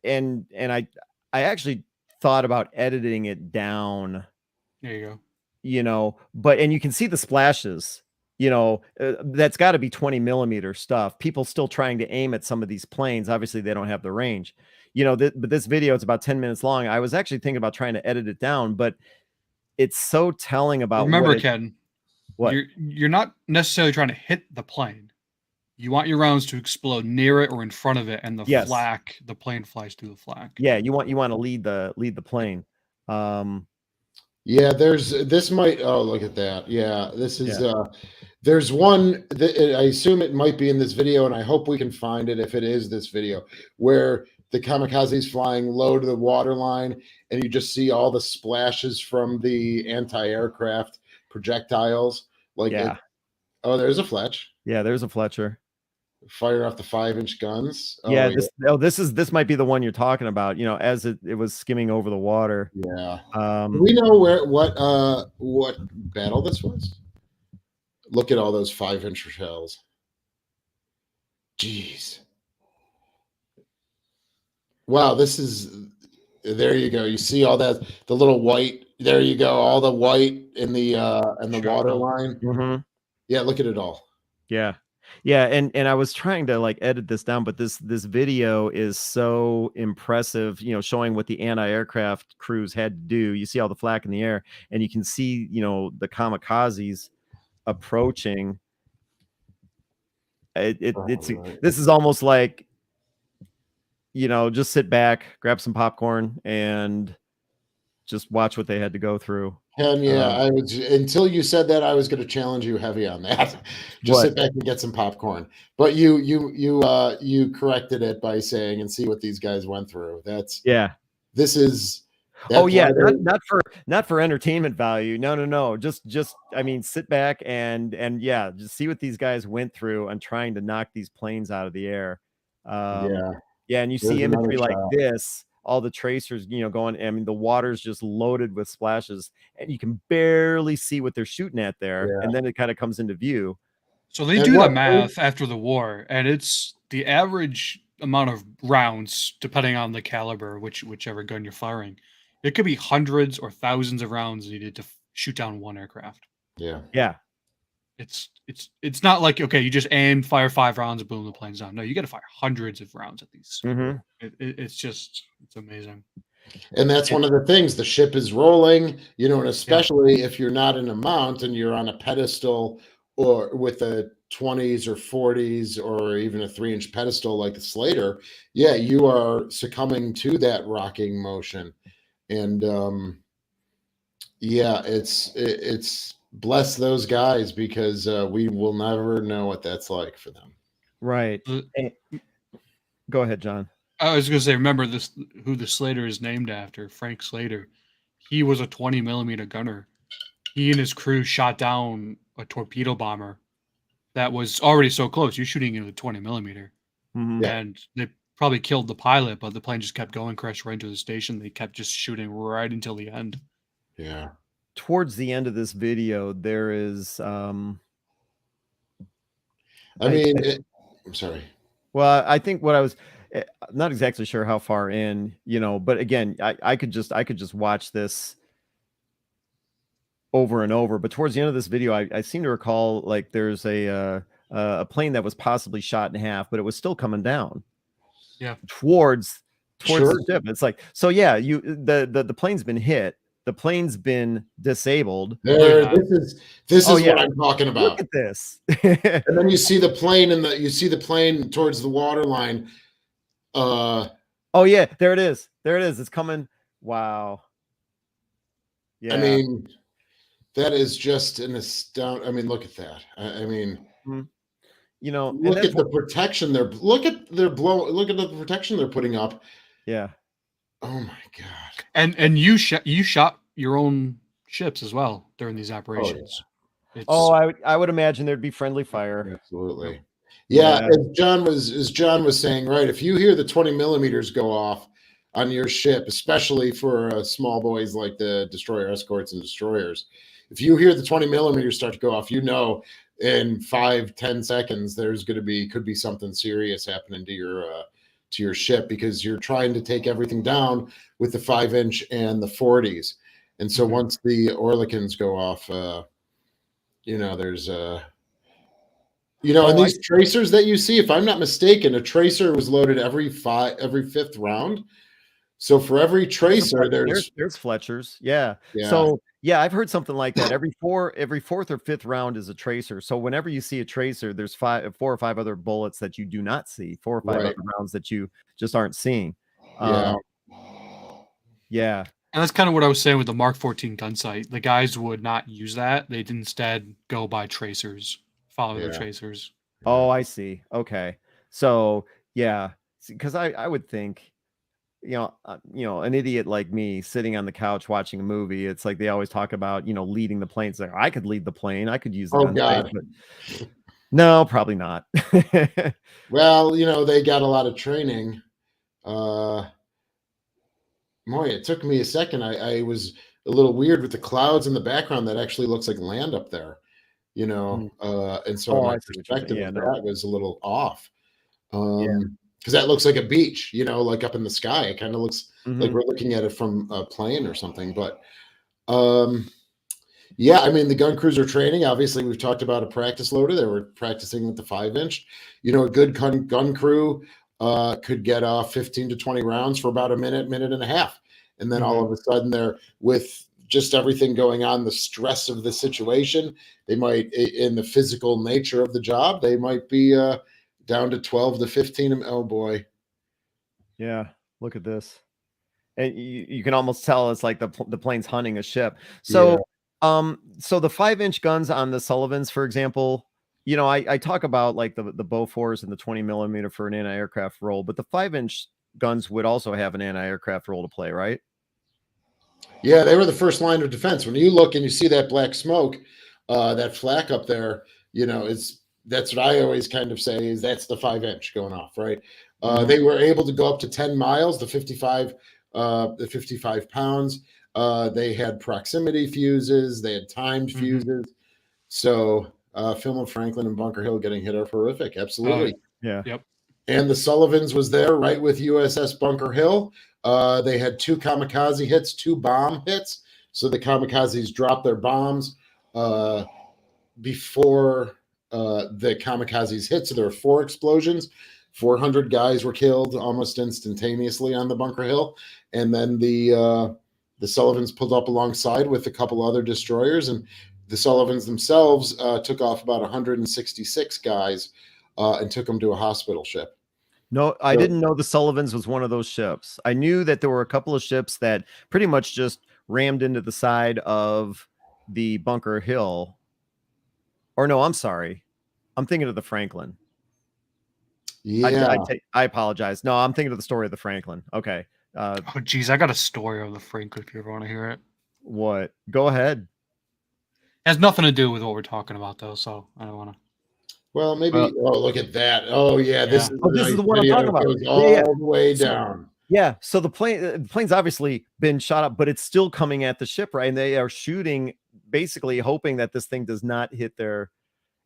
And I actually thought about editing it down. There you go. You know, and you can see the splashes. You know, that's got to be 20 millimeter stuff. People still trying to aim at some of these planes. Obviously, they don't have the range. You know, but this video, it's about 10 minutes long. I was actually thinking about trying to edit it down, but it's so telling about. Remember, Ken, what you're not necessarily trying to hit the plane. You want your rounds to explode near it or in front of it, and the plane flies through the flak. Yeah, you want to lead the plane. Yeah, this might. Oh, look at that. Yeah, this is. There's one that I assume it might be in this video, and I hope we can find it if it is this video, where the kamikaze's flying low to the waterline, and you just see all the splashes from the anti-aircraft projectiles. Like, there's a Fletch. Yeah, there's a Fletcher. Fire off the 5-inch guns. Yeah, this might be the one you're talking about. You know, as it was skimming over the water. Yeah. Do we know what battle this was? Look at all those 5-inch shells. Jeez. Wow, this is. There you go. You see all that, the little white. There you go. All the white in the water line. Mm-hmm. Yeah, look at it all. Yeah. Yeah, and I was trying to like edit this down, but this video is so impressive, you know, showing what the anti-aircraft crews had to do. You see all the flak in the air, and you can see, you know, the kamikazes approaching. This is almost like, you know, just sit back, grab some popcorn, and just watch what they had to go through. Ken, yeah, Um, I was until you said that I was going to challenge you heavy on that. Just What? sit back and get some popcorn. But you corrected it by saying and see what these guys went through. Yeah. This is Oh that's yeah, why they're not for entertainment value. No, no, no. Just I mean, sit back and yeah, just see what these guys went through on trying to knock these planes out of the air. Um, yeah. yeah, and you There's see another imagery like shot. this, all the tracers, going. I mean, the water's just loaded with splashes, and you can barely see what they're shooting at there, Yeah. and then it kind of comes into view. So they And do the what math after the war, and it's the average amount of rounds, depending on the caliber, whichever gun you're firing. It could be hundreds or thousands of rounds needed to shoot down one aircraft. Yeah. Yeah. It's not like, okay, you just aim, fire 5 rounds, and boom, the plane's down. No, you got to fire hundreds of rounds at these. Mhm. It's amazing. And that's one of the things. The ship is rolling, and Yeah. especially if you're not in a mount and you're on a pedestal or with a 20s or 40s or even a 3-inch pedestal like the Slater, yeah, you are succumbing to that rocking motion. And yeah, it's bless those guys because we will never know what that's like for them. Right. The- Go ahead, John. I was going to say, remember who the Slater is named after? Frank Slater. He was a 20 millimeter gunner. He and his crew shot down a torpedo bomber that was already so close. You're shooting it with a 20 millimeter, Mhm. Yeah. and they probably killed the pilot, but the plane just kept going, crashed right into the station. They kept just shooting right until the end. Yeah. Towards the end of this video, there is I mean, I'm sorry. well, I think what I was not exactly sure how far in, but again, I could just watch this over and over. But towards the end of this video, I seem to recall like there's a plane that was possibly shot in half, but it was still coming down. Yeah. Towards Sure. the ship. It's like, so yeah, the plane's been hit, the plane's been disabled. There, this Oh, is yeah. what I'm talking Look about. at this. And then you see the plane towards the waterline. Oh yeah, there it is. There it is. It's coming. Wow. Yeah. I mean, that is just an astounding. I mean, look at that. I mean, and look that's at the protection look at the protection they're putting up. yeah. Oh my god. And you shot your own ships as well during these operations. Oh, I would imagine there'd be friendly fire. Absolutely. Yeah, Yeah. as John was saying, right? If you hear the 20 millimeters go off on your ship, especially for small boys like the destroyer escorts and destroyers, if you hear the 20 millimeters start to go off, in 5-10 seconds could be something serious happening to your ship because you're trying to take everything down with the 5-inch and the 40s. And so once the Oerlikons go off, there's and these tracers that you see, if I'm not mistaken, a tracer was loaded every fifth round. So for every tracer, there's Fletchers. Yeah. Yeah. So yeah, I've heard something like that. Every fourth or fifth round is a tracer. So whenever you see a tracer, there's 4 or 5 other bullets that you do not see, 4 or 5 Right. other rounds that you just aren't seeing. Yeah. Yeah. And that's kind of what I was saying with the Mark 14 gun sight. The guys would not use that. They'd instead go by tracers, follow the tracers. Oh, I see. Okay. So yeah, because I would think, an idiot like me sitting on the couch watching a movie, it's like they always talk about, leading the plane. It's like, I could lead the plane. I could use the gun sight, but no, probably not. Well, they got a lot of training. Boy, it took me a second. I was a little weird with the clouds in the background. That actually looks like land up there, and so my perspective of that was a little off. Because that looks like a beach, like up in the sky. It kind of looks like we're looking at it from a plane or something. But yeah, I mean, the gun crews are training. Obviously, we've talked about a practice loader. They were practicing with the 5-inch. A good gun crew could get off 15 to 20 rounds for about a minute and a half. And then all of a sudden they're with just everything going on, the stress of the situation, they might, in the physical nature of the job, they might be down to 12 to 15. Oh boy. Yeah. Look at this. and you can almost tell it's like the plane's hunting a ship. So so the 5-inch guns on the Sullivans, for example, you know, I talk about like the Bofors and the 20 millimeter for an anti-aircraft role, but the 5-inch guns would also have an anti-aircraft role to play, right? Yeah, they were the first line of defense. When you look and you see that black smoke, that flak up there, you know, that's what I always kind of say is that's the 5-inch going off, right? They were able to go up to 10 miles, the 55 pounds. They had proximity fuses, they had timed fuses. So Film of Franklin and Bunker Hill getting hit are horrific. Absolutely. Yeah. Yep. And the Sullivans was there right with USS Bunker Hill. They had 2 kamikaze hits, 2 bomb hits. So the kamikazes dropped their bombs before the kamikazes hit. So there were 4 explosions. 400 guys were killed almost instantaneously on the Bunker Hill. And then the Sullivans pulled up alongside with a couple other destroyers. And the Sullivans themselves took off about 166 guys and took them to a hospital ship. No, I didn't know the Sullivans was one of those ships. I knew that there were a couple of ships that pretty much just rammed into the side of the Bunker Hill. Or no, I'm sorry. I'm thinking of the Franklin. Yeah. I apologize. No, I'm thinking of the story of the Franklin. Okay. Oh, geez, I got a story of the Franklin if you ever want to hear it. What? Go ahead. It has nothing to do with what we're talking about, though, so I don't want to. Well, maybe. Oh, look at that. Oh, yeah. This is this is the one I'm video. talking about. It goes all the way down. Yeah. So the plane's obviously been shot up, but it's still coming at the ship, right? And they are shooting, basically hoping that this thing does not hit their.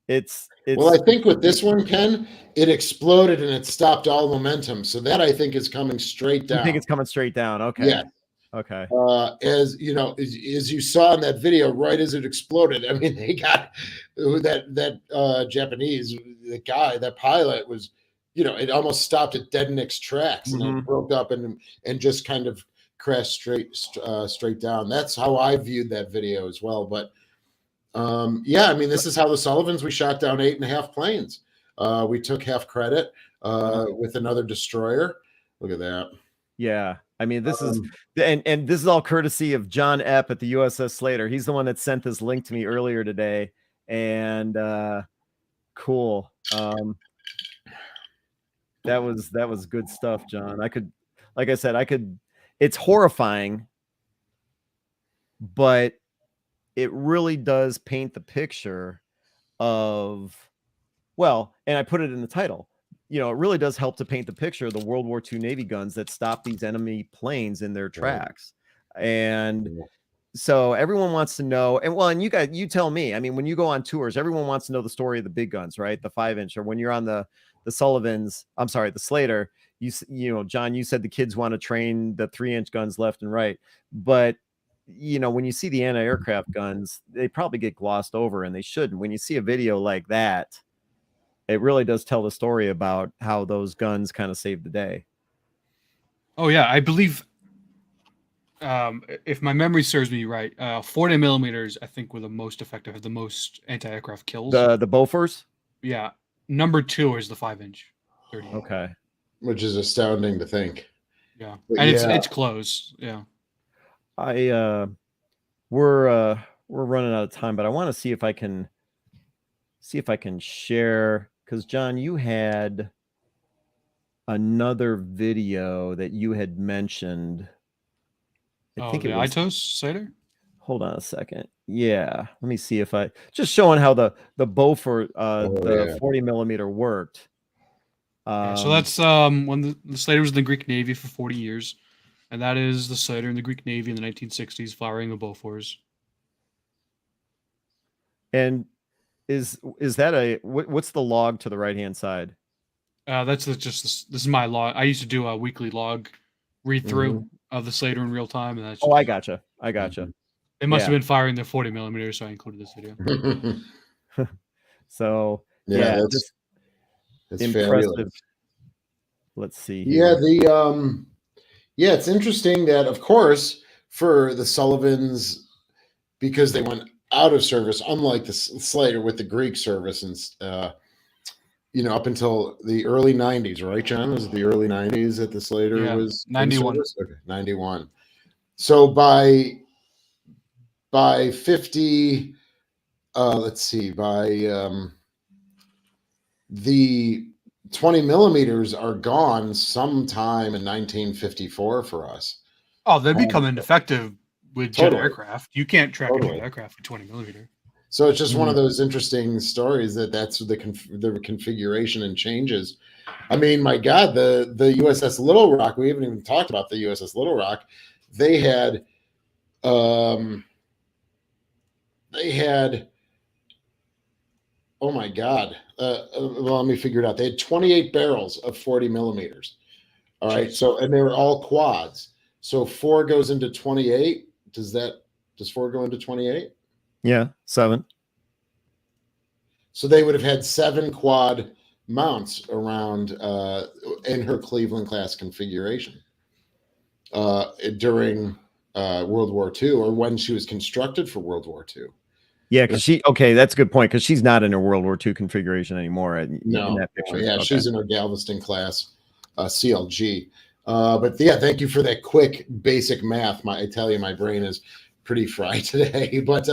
It's well, I think with this one, Ken, it exploded and it stopped all momentum. So that I think is coming straight down. You think it's coming straight down? Okay. Yeah. Okay. As you know, as you saw in that video, right as it exploded, I mean, they got that Japanese, the guy, that pilot was, you know, it almost stopped at dead in its tracks and it broke up and just kind of crashed straight down. That's how I viewed that video as well. But yeah, I mean, this is how the Sullivans, we shot down 8.5 planes. We took half credit with another destroyer. Look at that. Yeah. I mean, this is and this is all courtesy of John Epp at the USS Slater. He's the one that sent this link to me earlier today. And cool. That was good stuff, John. Like I said, it's horrifying, but it really does paint the picture of, well, and I put it in the title. You know, it really does help to paint the picture of the World War II Navy guns that stopped these enemy planes in their tracks. And so everyone wants to know, and well, and you tell me, I mean, when you go on tours, everyone wants to know the story of the big guns, right? The 5-inch, or when you're on the Sullivans, I'm sorry, the Slater, you know, John, you said the kids want to train the 3-inch guns left and right. But, you know, when you see the anti-aircraft guns, they probably get glossed over, and they shouldn't. When you see a video like that, it really does tell the story about how those guns kind of saved the day. Oh yeah, I believe, if my memory serves me right, 40 millimeters I think were the most effective, had the most anti-aircraft kills. The Bofors. Yeah, number 2 is the 5-inch. 30. Okay, which is astounding to think. Yeah, But and yeah. it's close. Yeah. We're running out of time, but I want to see if I can share, because John, you had another video that you had mentioned. I think the it was ITOS Slater. Hold on a second. Yeah, let me see if I just showing how the Beaufort the 40 millimeter worked. So that's when the Slater was in the Greek Navy for 40 years, and that is the Slater in the Greek Navy in the 1960s, flowering the Bofors. And is that what's the log to the right hand side? This is my log. I used to do a weekly log read through of the Slater in real time, and that's. I gotcha. They must have been firing their 40 millimeters, so I included this video. So yeah, that's impressive. Fabulous. Let's see. Here. Yeah, it's interesting that, of course, for the Sullivans, because they went out of service, unlike the Slater with the Greek service, and up until the early 90s, right, John? Was it the early 90s that the Slater Yeah, was in 91. service? Okay, 91. So by 50, let's see, by the 20 millimeters are gone sometime in 1954 for us. Oh, they become ineffective with jet Totally. aircraft. You can't track a Totally. jet aircraft with 20 millimeter. So it's just one of those interesting stories that's the configuration and changes. I mean, my God, the USS Little Rock. We haven't even talked about the USS Little Rock. They had, oh my God. Well, let me figure it out. They had 28 barrels of 40 millimeters. All right. So, and they were all quads. So 4 goes into 28. Does 4 go into 28? Yeah, 7. So they would have had 7 quad mounts around in her Cleveland class configuration during World War II, or when she was constructed for World War II. Yeah, because that's a good point, because she's not in her World War II configuration anymore in that picture. Yeah, she's in her Galveston class CLG. But yeah, thank you for that quick basic math. I tell you, my brain is pretty fried today. But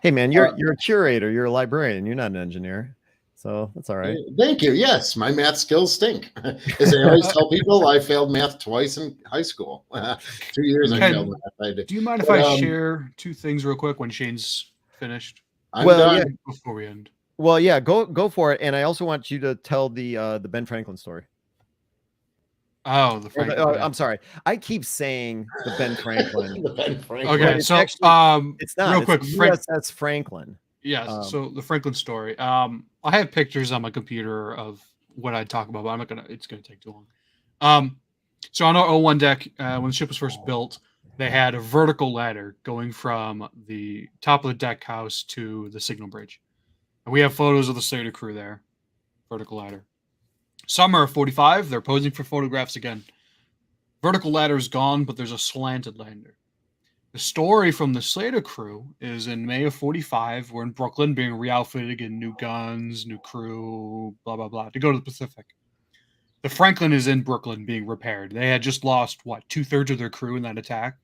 hey man, you're a curator, you're a librarian, you're not an engineer, so that's all right. Thank you. Yes, my math skills stink. As I always tell people, I failed math twice in high school. 2 years I failed math. Do you mind if I share 2 things real quick when Shane's finished? I'm done. Yeah, before we end. Well, yeah, go for it. And I also want you to tell the Ben Franklin story. Oh, the Franklin. I'm sorry. I keep saying the Ben Franklin. The Ben Franklin. Okay, so it's not real quick. USS Franklin. Yes. So the Franklin story. I have pictures on my computer of what I'd talk about, but I'm not gonna. It's gonna take too long. So on our O1 deck, when the ship was first built, they had a vertical ladder going from the top of the deck house to the signal bridge, and we have photos of the Slater crew there. Vertical ladder. Summer of 45, they're posing for photographs again. Vertical ladder is gone, but there's a slanted lander. The story from the Slater crew is in May of 45, we're in Brooklyn being re-outfitted, getting new guns, new crew, blah, blah, blah, to go to the Pacific. The Franklin is in Brooklyn being repaired. They had just lost, 2/3 of their crew in that attack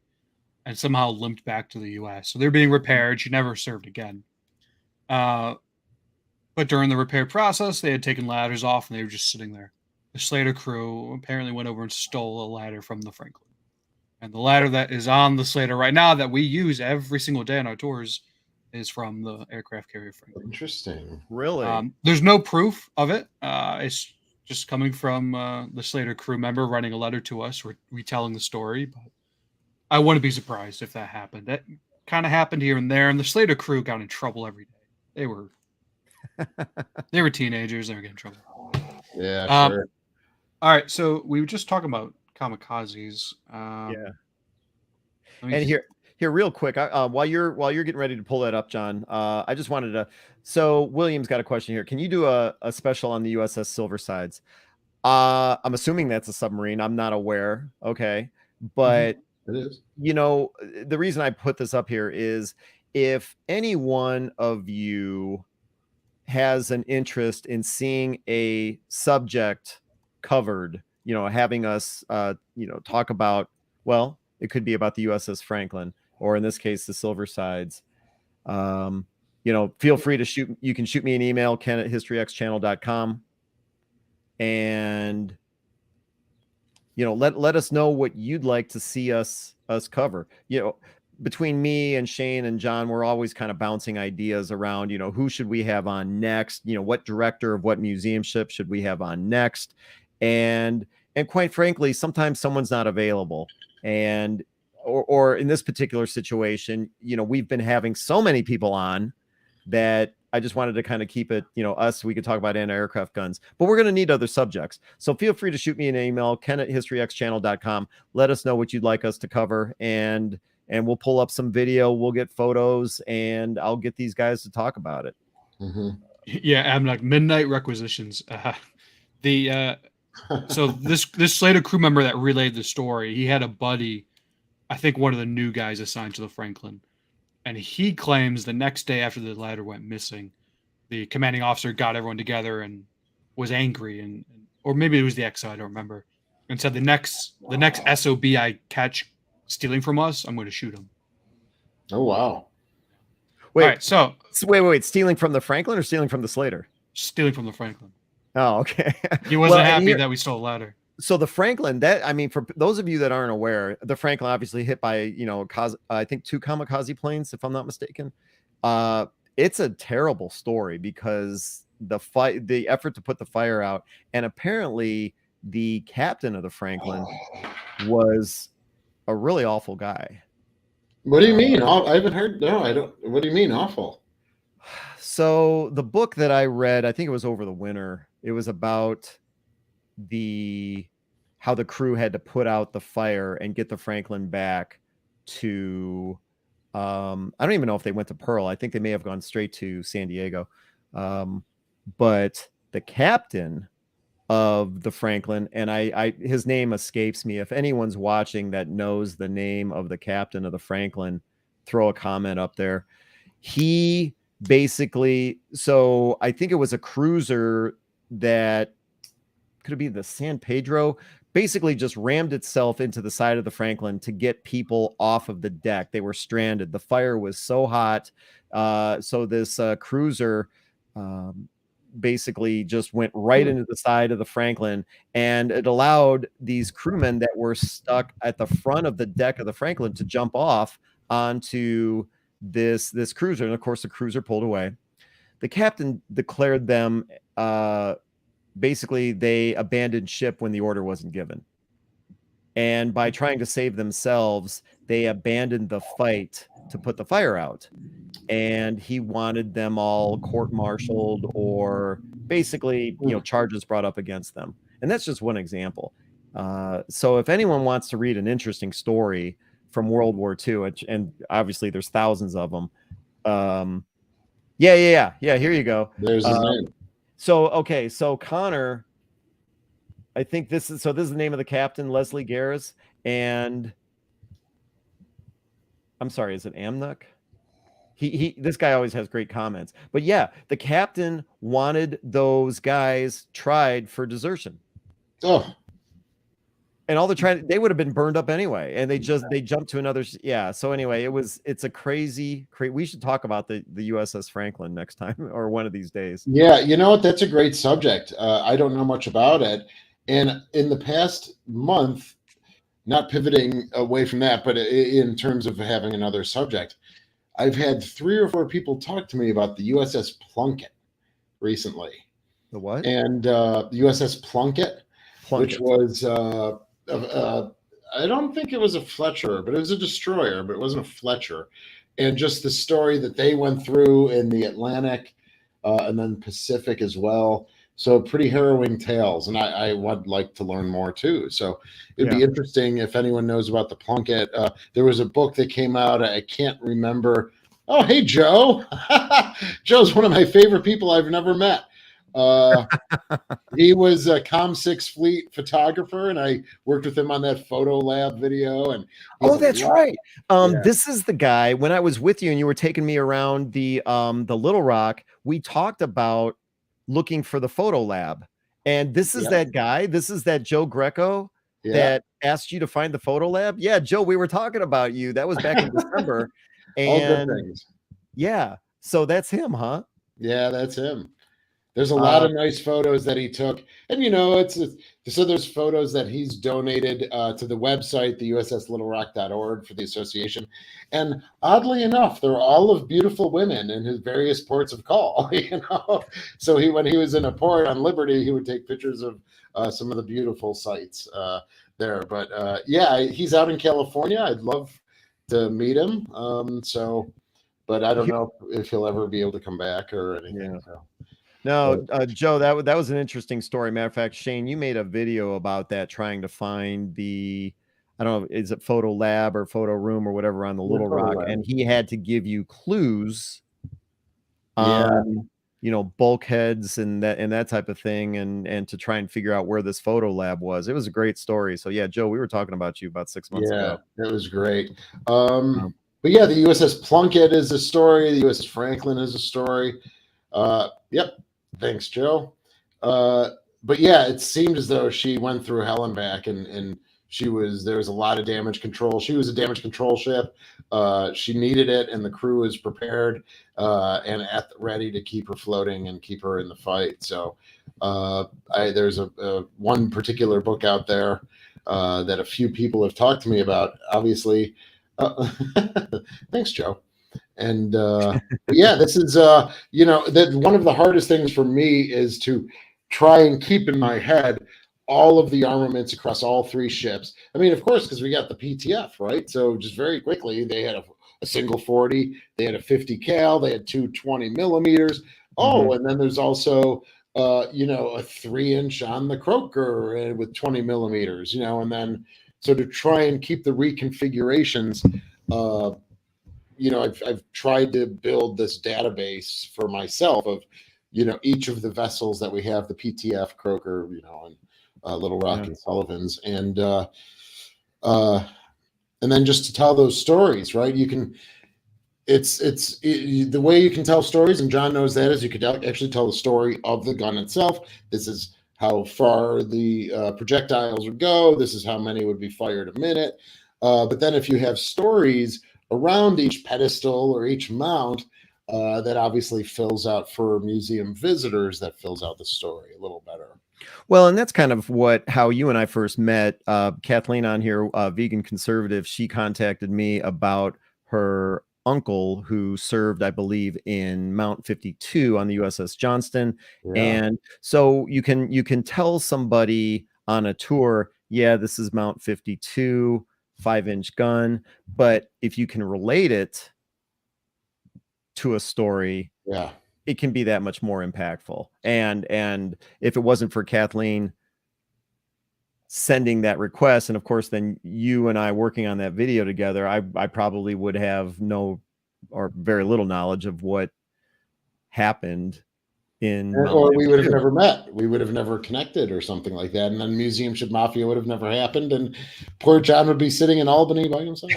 and somehow limped back to the U.S. So they're being repaired. She never served again. But during the repair process, they had taken ladders off and they were just sitting there. The Slater crew apparently went over and stole a ladder from the Franklin. And the ladder that is on the Slater right now that we use every single day on our tours is from the aircraft carrier Franklin. Interesting. Really? There's no proof of it. It's just coming from the Slater crew member writing a letter to us, retelling the story. But I wouldn't be surprised if that happened. That kind of happened here and there. And the Slater crew got in trouble every day. They were teenagers. They were getting in trouble. Yeah, sure. All right. So we were just talking about kamikazes. Yeah. And here, real quick, while you're getting ready to pull that up, John, I just wanted to. So William's got a question here. Can you do a special on the USS Silversides? I'm assuming that's a submarine. I'm not aware. Okay, but it is. The reason I put this up here is if any one of you has an interest in seeing a subject covered, having us, talk about, well, it could be about the USS Franklin, or in this case, the Silversides. Feel free to shoot. You can shoot me an email, ken@historyxchannel.com, and let us know what you'd like to see us cover. Between me and Shane and John, we're always kind of bouncing ideas around, who should we have on next? What director of what museum ship should we have on next? And quite frankly, sometimes someone's not available. And, or in this particular situation, we've been having so many people on that I just wanted to kind of keep it, us, we could talk about anti-aircraft guns, but we're going to need other subjects. So feel free to shoot me an email, ken@historyxchannel.com. Let us know what you'd like us to cover, and we'll pull up some video, we'll get photos, and I'll get these guys to talk about it. Mm-hmm. Yeah, I'm like midnight requisitions. So this Slater crew member that relayed the story, he had a buddy, I think one of the new guys assigned to the Franklin, and he claims the next day after the ladder went missing, the commanding officer got everyone together and was angry, and or maybe it was the XO, I don't remember, and said the next SOB I catch stealing from us, I'm going to shoot him. Oh wow! Wait, All right, so wait, stealing from the Franklin or stealing from the Slater? stealing from the Franklin. Oh, okay. He wasn't Well, and happy here- that we stole a ladder. So the Franklin, that I mean, for those of you that aren't aware, the Franklin obviously hit by I think 2 kamikaze planes, if I'm not mistaken. It's a terrible story because the effort to put the fire out, and apparently the captain of the Franklin was a really awful guy. What do you mean? I haven't heard. No, I don't. What do you mean awful? So the book that I read, I think it was over the winter. It was about how the crew had to put out the fire and get the Franklin back to I don't even know if they went to Pearl. I think they may have gone straight to San Diego. But the captain of the Franklin, and his name escapes me. If anyone's watching that knows the name of the captain of the Franklin, throw a comment up there. He basically, so I think it was a cruiser that could it be the San Pedro, basically just rammed itself into the side of the Franklin to get people off of the deck. They were stranded. The fire was so hot. So this cruiser basically just went right into the side of the Franklin, and it allowed these crewmen that were stuck at the front of the deck of the Franklin to jump off onto this cruiser. And of course the cruiser pulled away. The captain declared them basically they abandoned ship when the order wasn't given. And by trying to save themselves, they abandoned the fight to put the fire out. And he wanted them all court-martialed or basically, charges brought up against them. And that's just one example. So if anyone wants to read an interesting story from World War II, and obviously there's thousands of them. Yeah. Here you go. There's his name. So Connor, I think this is the name of the captain, Leslie Garris, and I'm sorry, is it Amnuk? This guy always has great comments. But yeah, the captain wanted those guys tried for desertion. Oh. And all they would have been burned up anyway. And they jumped to another. Yeah. So anyway, it's a crazy. We should talk about the USS Franklin next time or one of these days. Yeah. You know what? That's a great subject. I don't know much about it. And in the past month, not pivoting away from that, but in terms of having another subject, I've had 3 or 4 people talk to me about the USS Plunkett recently. The what? And the USS Plunkett, which was, I don't think it was a Fletcher, but it was a destroyer, but it wasn't a Fletcher. And just the story that they went through in the Atlantic and then Pacific as well. So pretty harrowing tales. And I would like to learn more too. So it'd be interesting if anyone knows about the Plunkett. There was a book that came out. I can't remember. Oh, hey, Joe. Joe's one of my favorite people I've never met. He was a Com6 fleet photographer, and I worked with him on that photo lab video. And that's right. This is the guy when I was with you and you were taking me around the Little Rock. We talked about looking for the photo lab, and this is that guy. This is that Joe Greco that asked you to find the photo lab. Yeah, Joe, we were talking about you. That was back in December. And all good things. Yeah, so that's him, huh? Yeah, that's him. There's a lot of nice photos that he took. And, so there's photos that he's donated to the website, the usslittlerock.org for the association. And oddly enough, they're all of beautiful women in his various ports of call, So when he was in a port on Liberty, he would take pictures of some of the beautiful sites there. But he's out in California. I'd love to meet him. But I don't know if he'll ever be able to come back or anything. Yeah. So. No, Joe, that was an interesting story. Matter of fact, Shane, you made a video about that, trying to find I don't know, is it photo lab or photo room or whatever on the Little Rock, and he had to give you clues on, bulkheads and that type of thing, and to try and figure out where this photo lab was. It was a great story. So yeah, Joe, we were talking about you about 6 months ago. Yeah, it was great. But yeah, the USS Plunkett is a story. The USS Franklin is a story. Yep. Thanks, Joe. but yeah, it seemed as though she went through hell and back, and there was a lot of damage control. She was a damage control ship. She needed it, and the crew was prepared and ready to keep her floating and keep her in the fight. So there's a one particular book out there that a few people have talked to me about. Obviously, thanks, Joe. And yeah, this is that one of the hardest things for me is to try and keep in my head all of the armaments across all three ships. I mean, of course, because we got the PTF, right? So just very quickly, they had a single 40, they had a 50 cal, they had two 20 millimeters. Oh, and then there's also a 3-inch on the Croker with 20 millimeters, and then so to try and keep the reconfigurations. I've tried to build this database for myself of, each of the vessels that we have, the PTF, Croker, and Little Rock and Sullivan's, and then just to tell those stories, right? You can, the way you can tell stories, and John knows that, is you could actually tell the story of the gun itself. This is how far the projectiles would go. This is how many would be fired a minute. But then if you have stories around each pedestal or each mount, that obviously fills out for museum visitors, that fills out the story a little better. Well, and that's kind of how you and I first met. Kathleen on here, vegan conservative, she contacted me about her uncle who served, I believe, in Mount 52 on the USS Johnston. Yeah. And so you can tell somebody on a tour, yeah, this is Mount 52, 5-inch gun. But if you can relate it to a story, yeah, it can be that much more impactful. And if it wasn't for Kathleen sending that request, and of course then you and I working on that video together, I probably would have no or very little knowledge of what happened in or we would have never met. We would have never connected or something like that. And then Museum Ship Mafia would have never happened. And poor John would be sitting in Albany by himself.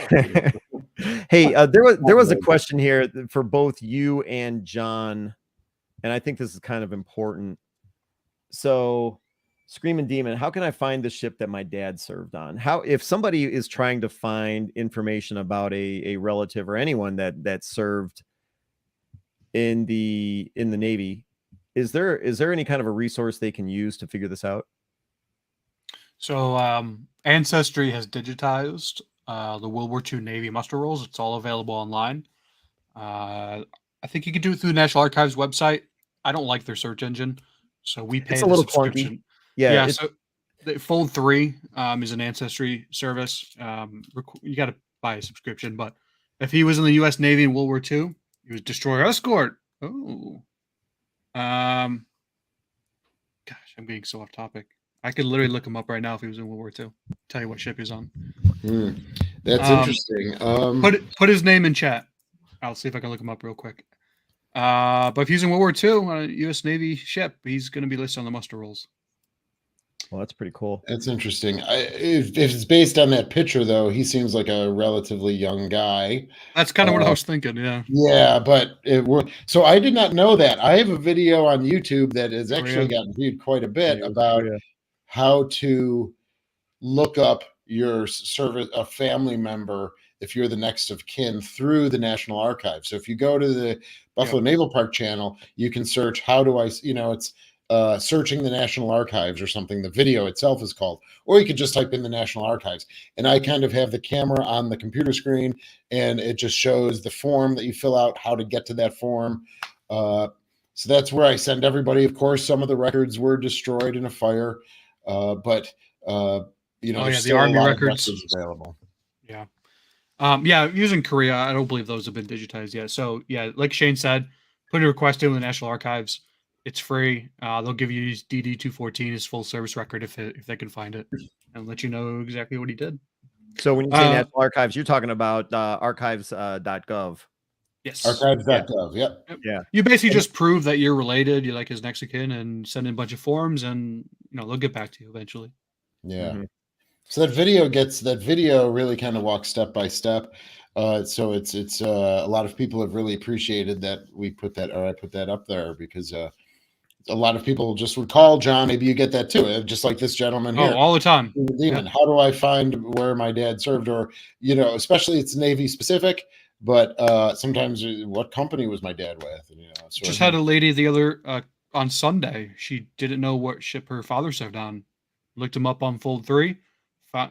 Hey, there was a question here for both you and John, and I think this is kind of important. So, Screaming Demon, how can I find the ship that my dad served on? How, if somebody is trying to find information about a relative or anyone that served in the Navy, is there any kind of a resource they can use to figure this out? So Ancestry has digitized the World War II Navy muster rolls. It's all available online. I think you can do it through the National Archives website. I don't like their search engine, so we pay It's a little subscription. clunky. Yeah. So the Fold 3 is an Ancestry service. You got to buy a subscription, but if he was in the U.S. Navy in World War II, he was destroyer escort. Oh, gosh, I'm getting so off topic. I could literally look him up right now if he was in World War II. Tell you what ship he's on. That's interesting. Put his name in chat. I'll see if I can look him up real quick. But if he's in World War II on a U.S. Navy ship, he's going to be listed on the muster rolls. Well, that's pretty cool. That's interesting. If it's based on that picture, though, he seems like a relatively young guy. That's kind of what I was thinking. Yeah. Yeah, but so I did not know that. I have a video on YouTube that has actually gotten viewed quite a bit about how to look up your a family member if you're the next of kin through the National Archives. So if you go to the Buffalo Naval Park channel, you can search how do I, it's searching the National Archives or something. The video itself is called, or you could just type in the National Archives. And I kind of have the camera on the computer screen, and it just shows the form that you fill out, how to get to that form. So that's where I send everybody. Of course, some of the records were destroyed in a fire, but the Army records available. Yeah. Using Korea, I don't believe those have been digitized yet. So yeah, like Shane said, put a request in the National Archives. It's free. They'll give you his DD-214, his full service record if they can find it, and let you know exactly what he did. So when you say National Archives, you're talking about archives.gov. Yes. Archives.gov. Yep. Yeah. You basically just prove that you're related, you like his next of kin, and send in a bunch of forms, and they'll get back to you eventually. Yeah. Mm-hmm. So that video really kind of walks step by step. So it's a lot of people have really appreciated that I put that up there because it's a lot of people just would call John. Maybe you get that too, just like this gentleman here. Oh, all the time. Demon. How do I find where my dad served? Or, especially it's Navy specific, but sometimes what company was my dad with? And, Just had a lady the other on Sunday. She didn't know what ship her father served on. Looked him up on Fold 3.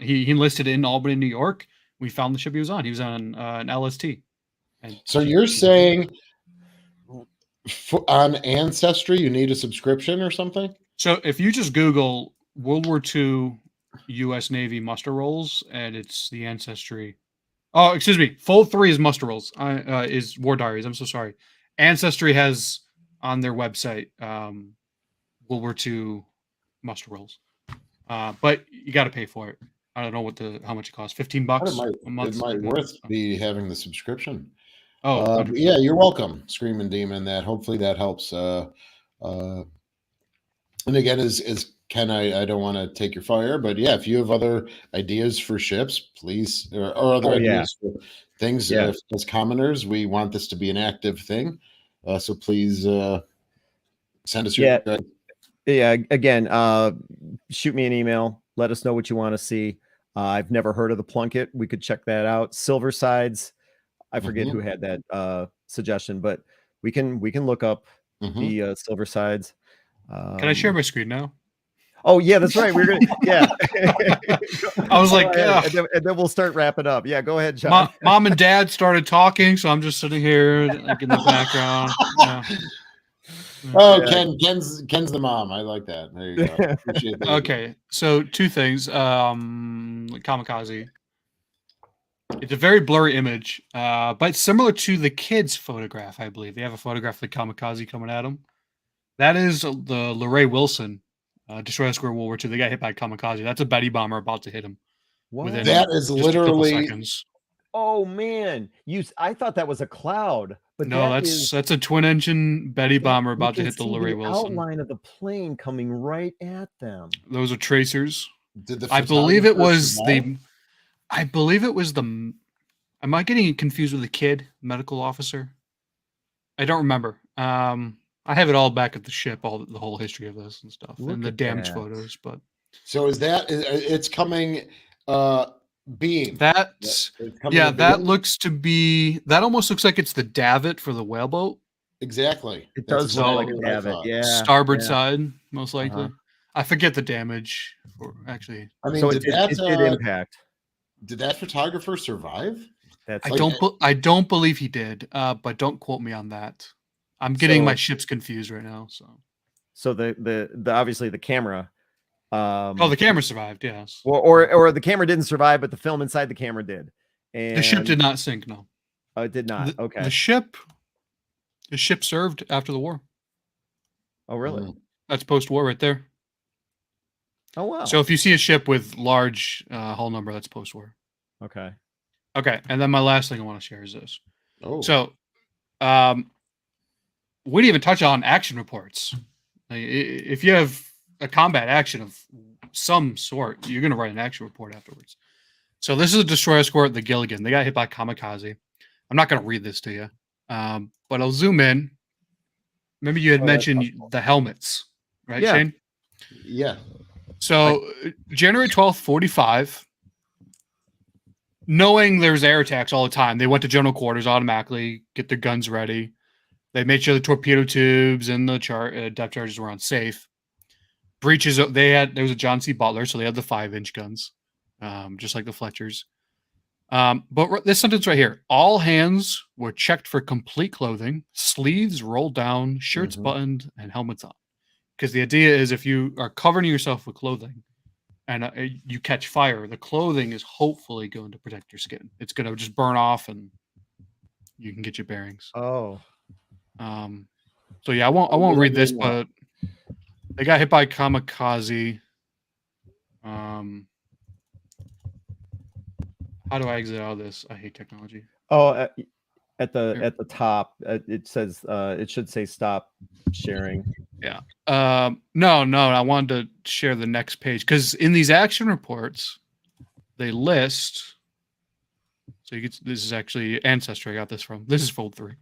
He enlisted in Albany, New York. We found the ship he was on. He was on an LST. And so you're saying on Ancestry you need a subscription or something? So if you just Google World War II U.S. Navy muster rolls, and it's the Ancestry. Oh, excuse me. Fold 3 is muster rolls. Is War Diaries. I'm so sorry. Ancestry has on their website World War II muster rolls, but you got to pay for it. I don't know how much it costs. $15 a month. It might be having the subscription. Oh, yeah, you're welcome, Screaming Demon. Hopefully that helps. And again, as Ken, I don't want to take your fire, but yeah, if you have other ideas for ships, please, or other ideas for things, as commoners, we want this to be an active thing. So please send us your again, shoot me an email. Let us know what you want to see. I've never heard of the Plunkett. We could check that out. Silver Sides. I forget who had that suggestion, but we can look up the Silver Sides. Can I share my screen now? Oh yeah, that's right. We're gonna I was like, and then we'll start wrapping up. Yeah, go ahead, John. Mom and Dad started talking, so I'm just sitting here like in the background. Yeah. Oh, Ken's the mom. I like that. There you go. Appreciate that. Okay, so two things. Kamikaze. It's a very blurry image, but it's similar to the kids' photograph, I believe. They have a photograph of the Kamikaze coming at them. That is the LeRae Wilson, destroyer square World War II. They got hit by a Kamikaze. That's a Betty bomber about to hit him. That is literally. Oh man, I thought that was a cloud, but no, that's a twin-engine Betty bomber about to hit the LeRae Wilson. Outline of the plane coming right at them. Those are tracers. I believe it was the. Am I getting confused with the kid medical officer? I don't remember. I have it all back at the ship, the whole history of this and stuff, and the damage photos. But so it's coming. Beam. That looks to be. That almost looks like it's the davit for the whaleboat. Exactly. It does look like a davit. Yeah. Starboard side, most likely. I forget the damage. I mean, so it did impact. Did that photographer survive? I don't believe he did, but don't quote me on that. I'm getting my ships confused right now. So the obviously the camera. The camera survived, yes. Or the camera didn't survive, but the film inside the camera did. And the ship did not sink. No. Oh, it did not. Okay. The ship served after the war. Oh, really? That's post-war right there. Oh, wow. So if you see a ship with large hull number, that's post-war. Okay. Okay, and then my last thing I want to share is this. Oh. So, we didn't even touch on action reports. If you have a combat action of some sort, you're going to write an action report afterwards. So this is a destroyer escort, the Gilligan. They got hit by kamikaze. I'm not going to read this to you, but I'll zoom in. Maybe you had mentioned the helmets, right, Shane? Yeah. So January 12th, 45, knowing there's air attacks all the time, they went to general quarters automatically, get their guns ready. They made sure the torpedo tubes and the depth charges were on safe. Breaches, there was a John C. Butler, so they had the 5-inch guns, just like the Fletchers. But this sentence right here: all hands were checked for complete clothing, sleeves rolled down, shirts buttoned, and helmets on. Because the idea is, if you are covering yourself with clothing and you catch fire, the clothing is hopefully going to protect your skin. It's going to just burn off, and you can get your bearings. Oh. So yeah, I won't read this, but they got hit by kamikaze. How do I exit out of this? I hate technology. Oh, at the top, it says it should say stop sharing. Yeah. No. I wanted to share the next page because in these action reports, they list. So this is actually Ancestry. I got this from. This is Fold 3.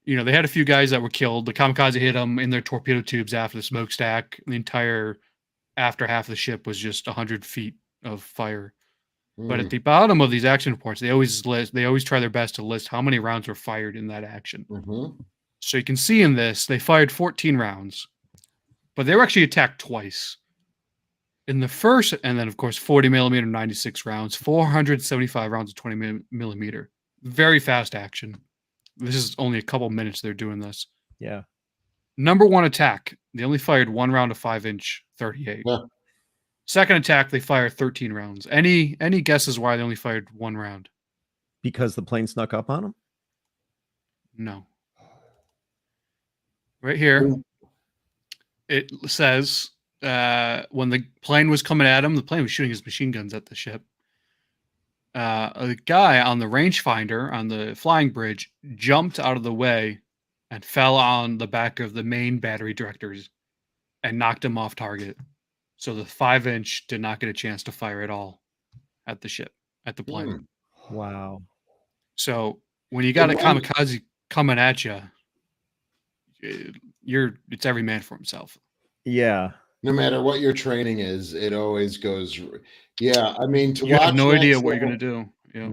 you know, they had a few guys that were killed. The kamikaze hit them in their torpedo tubes after the smokestack. The entire after half of the ship was just 100 feet of fire. But at the bottom of these action reports, they always try their best to list how many rounds were fired in that action. So you can see in this, they fired 14 rounds, but they were actually attacked twice. In the first, and then of course 40 millimeter, 96 rounds, 475 rounds of 20 millimeter. Very fast action. This is only a couple minutes they're doing this. Yeah. Number one attack, they only fired one round of 5-inch 38. Yeah. Second attack, they fired 13 rounds. Any guesses why they only fired one round? Because the plane snuck up on them? No. Right here, it says when the plane was coming at him, the plane was shooting his machine guns at the ship. A guy on the rangefinder on the flying bridge jumped out of the way and fell on the back of the main battery directors and knocked him off target. So the 5-inch did not get a chance to fire at all at the ship, at the plane. Wow. So when you got a kamikaze coming at you, it's every man for himself. Yeah. No matter what your training is, it always goes. Yeah, I mean, you have no idea what you're going to do. Yeah.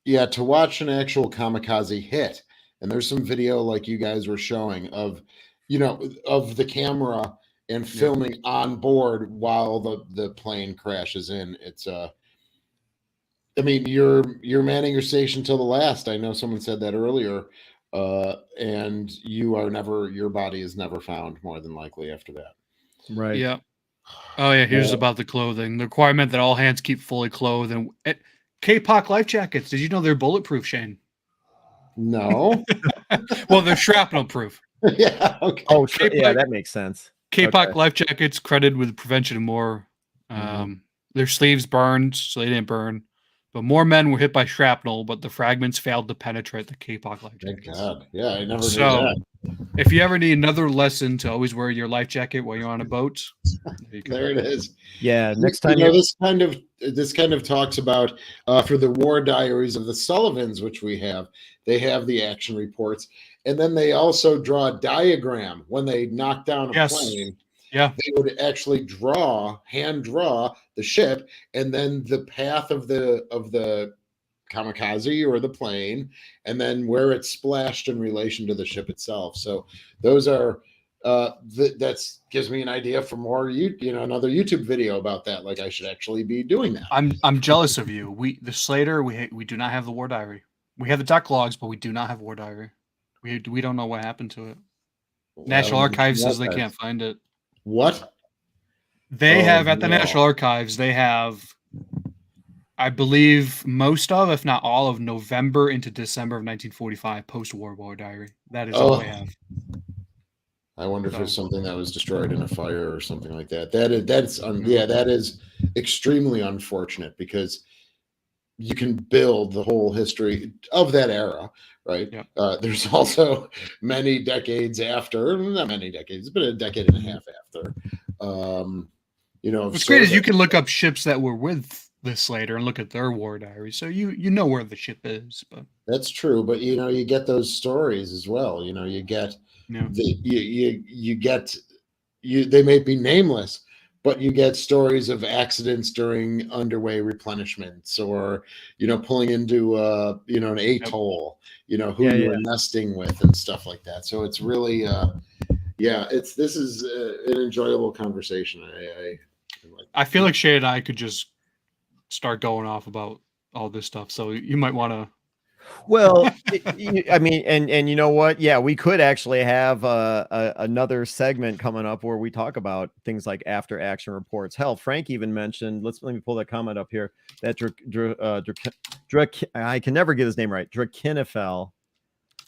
Yeah, to watch an actual kamikaze hit, and there's some video like you guys were showing of, you know, of the camera and filming on board while the plane crashes in. It's I mean, you're manning your station till the last. I know someone said that earlier, and your body is never found more than likely after that. Right. Yeah. Oh yeah. Here's about the clothing. The requirement that all hands keep fully clothed and K-POC life jackets. Did you know they're bulletproof, Shane? No. Well, they're shrapnel proof. Yeah. Okay. Oh, sure. Yeah, that makes sense. K-POC life jackets credited with prevention of more. Their sleeves burned, so they didn't burn. But more men were hit by shrapnel, but the fragments failed to penetrate the K-POC life jackets. Thank God. Yeah, I never knew So, that. if you ever need another lesson to always wear your life jacket while you're on a boat, there it is. Yeah, next time this kind of talks about for the war diaries of the Sullivans, which we have, they have the action reports, and then they also draw a diagram when they knock down a plane. Yeah, they would actually hand draw the ship, and then the path of the kamikaze or the plane, and then where it splashed in relation to the ship itself. So those are that gives me an idea for more another YouTube video about that. Like I should actually be doing that. I'm jealous of you. The Slater, we do not have the war diary. We have the doc logs, but we do not have war diary. We don't know what happened to it. National Archives says they can't find it. What? They have at the National Archives, they have, I believe, most of, if not all of November into December of 1945 post-war war diary. That is all they have. I wonder if it's something that was destroyed in a fire or something like that. That is extremely unfortunate, because you can build the whole history of that era, right? Yeah. There's also many decades after, not many decades, but a decade and a half after. What's great is you can look up ships that were with the Slater and look at their war diary, so you know where the ship is. But that's true, but you get those stories as well. You get they may be nameless, but you get stories of accidents during underway replenishments, or pulling into an atoll, who you were nesting with and stuff like that. So it's really this is an enjoyable conversation. I feel like Shay and I could just start going off about all this stuff, so you might want to. Well, I mean, and you know what? Yeah, we could actually have another segment coming up where we talk about things like after action reports. Hell, Frank even mentioned. Let me pull that comment up here. That I can never get his name right. Drakenifel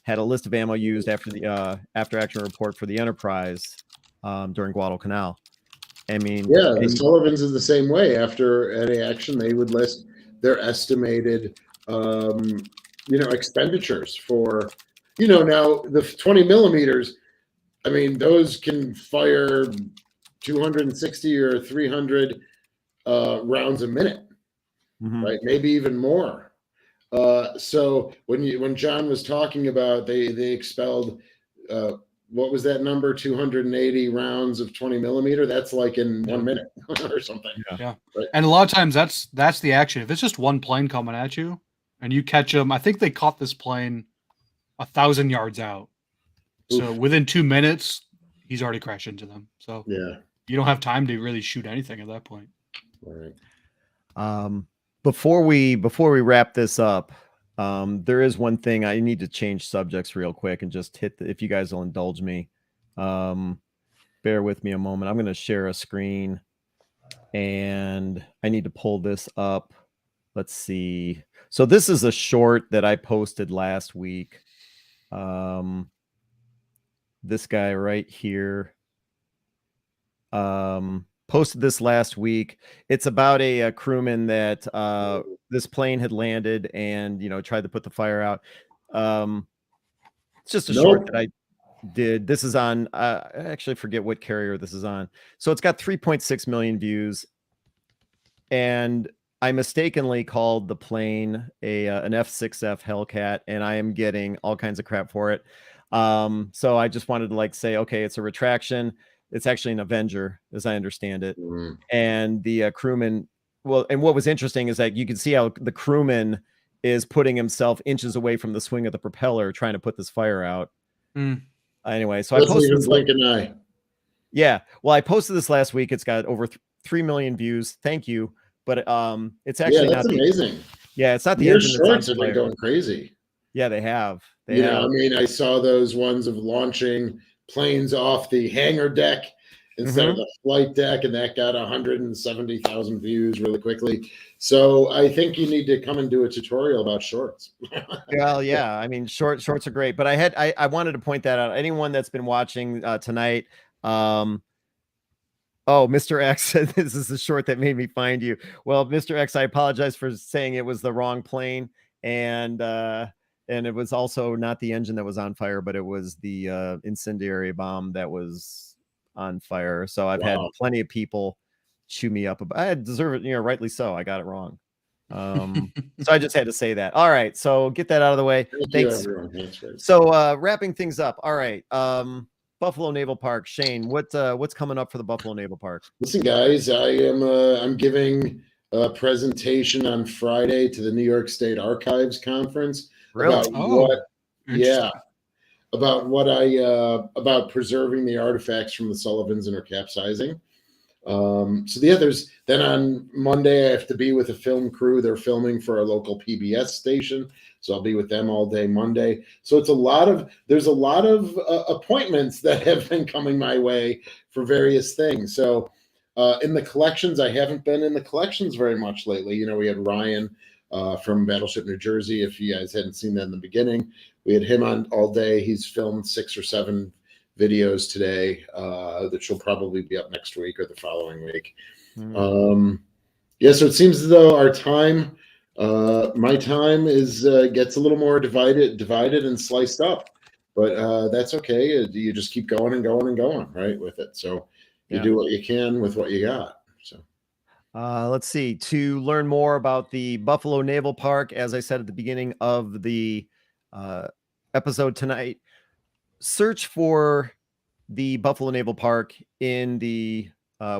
had a list of ammo used after the after action report for the Enterprise during Guadalcanal. I mean, yeah, the Sullivans is the same way. After any action, they would list their estimated expenditures for, now the 20 millimeters. I mean, those can fire 260 or 300 rounds a minute, right? Maybe even more. So when John was talking about they expelled what was that number, 280 rounds of 20 millimeter? That's like in 1 minute or something. Yeah. Right. And a lot of times that's the action. If it's just one plane coming at you and you catch them, I think they caught this plane 1,000 yards out. So Oof. within 2 minutes, he's already crashed into them. So Yeah. you don't have time to really shoot anything at that point. All right. Before we wrap this up, there is one thing I need to change subjects real quick and just hit if you guys will indulge me. Bear with me a moment. I'm going to share a screen and I need to pull this up. Let's see. So this is a short that I posted last week. This guy right here posted this last week. It's about a crewman that this plane had landed and tried to put the fire out. It's just a short that I did. This is on I actually forget what carrier this is on. So it's got 3.6 million views, and I mistakenly called the plane an F6F Hellcat, and I am getting all kinds of crap for it. So I just wanted to say, okay, it's a retraction. It's actually an Avenger, as I understand it. And the crewman, well, and what was interesting is that you can see how the crewman is putting himself inches away from the swing of the propeller, trying to put this fire out. Anyway, so I posted this. Blink an eye. Yeah, well, I posted this last week. It's got over 3 million views. Thank you, but it's actually that's amazing. It's not the Your engine shorts that's have been going crazy. Yeah, they have. I mean, I saw those ones of launching planes off the hangar deck instead of the flight deck, and that got 170,000 views really quickly. So I think you need to come and do a tutorial about shorts. Well, yeah, I mean, shorts are great, but I wanted to point that out. Anyone that's been watching tonight, oh, Mr. X said this is the short that made me find you. Well, Mr. X, I apologize for saying it was the wrong plane, and it was also not the engine that was on fire, but it was the incendiary bomb that was on fire. So I've had plenty of people chew me up. I deserve it, rightly so. I got it wrong. So I just had to say that. All right, so get that out of the way. Thanks. So wrapping things up. All right. Buffalo Naval Park. Shane, what's coming up for the Buffalo Naval Park? Listen, guys, I'm giving a presentation on Friday to the New York State Archives Conference. Really? About preserving the artifacts from the Sullivans and her capsizing. Then on Monday I have to be with a film crew. They're filming for a local PBS station, so I'll be with them all day Monday. So there's a lot of appointments that have been coming my way for various things. So in the collections, I haven't been in the collections very much lately. We had Ryan from Battleship New Jersey. If you guys hadn't seen that in the beginning, we had him on all day. He's filmed 6 or 7 videos today that she'll probably be up next week or the following week. So it seems as though our time, my time gets a little more divided and sliced up, but that's okay. You just keep going and going and going, right, with it. So you do what you can with what you got. So let's see. To learn more about the Buffalo Naval Park, as I said at the beginning of the episode tonight, search for the Buffalo Naval Park in the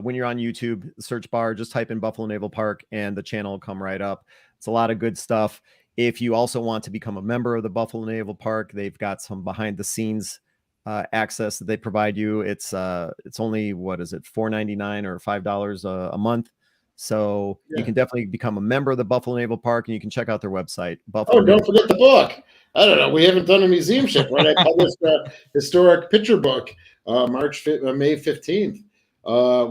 when you're on YouTube search bar. Just type in Buffalo Naval Park and the channel will come right up. It's a lot of good stuff. If you also want to become a member of the Buffalo Naval Park, they've got some behind the scenes access that they provide you. It's only, what is it, $4.99 or $5 a month. So you can definitely become a member of the Buffalo Naval Park, and you can check out their website. Don't forget the book. I don't know. We haven't done a museum ship, right? I published a historic picture book May 15th,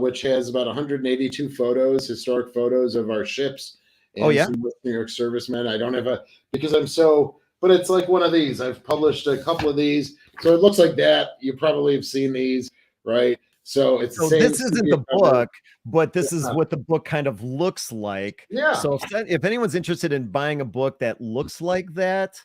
which has about 182 photos, historic photos of our ships. And some New York servicemen. I don't have but it's like one of these. I've published a couple of these. So it looks like that. You probably have seen these, right? So it's the same. This isn't the book, but this is what the book kind of looks like. Yeah. So if anyone's interested in buying a book that looks like that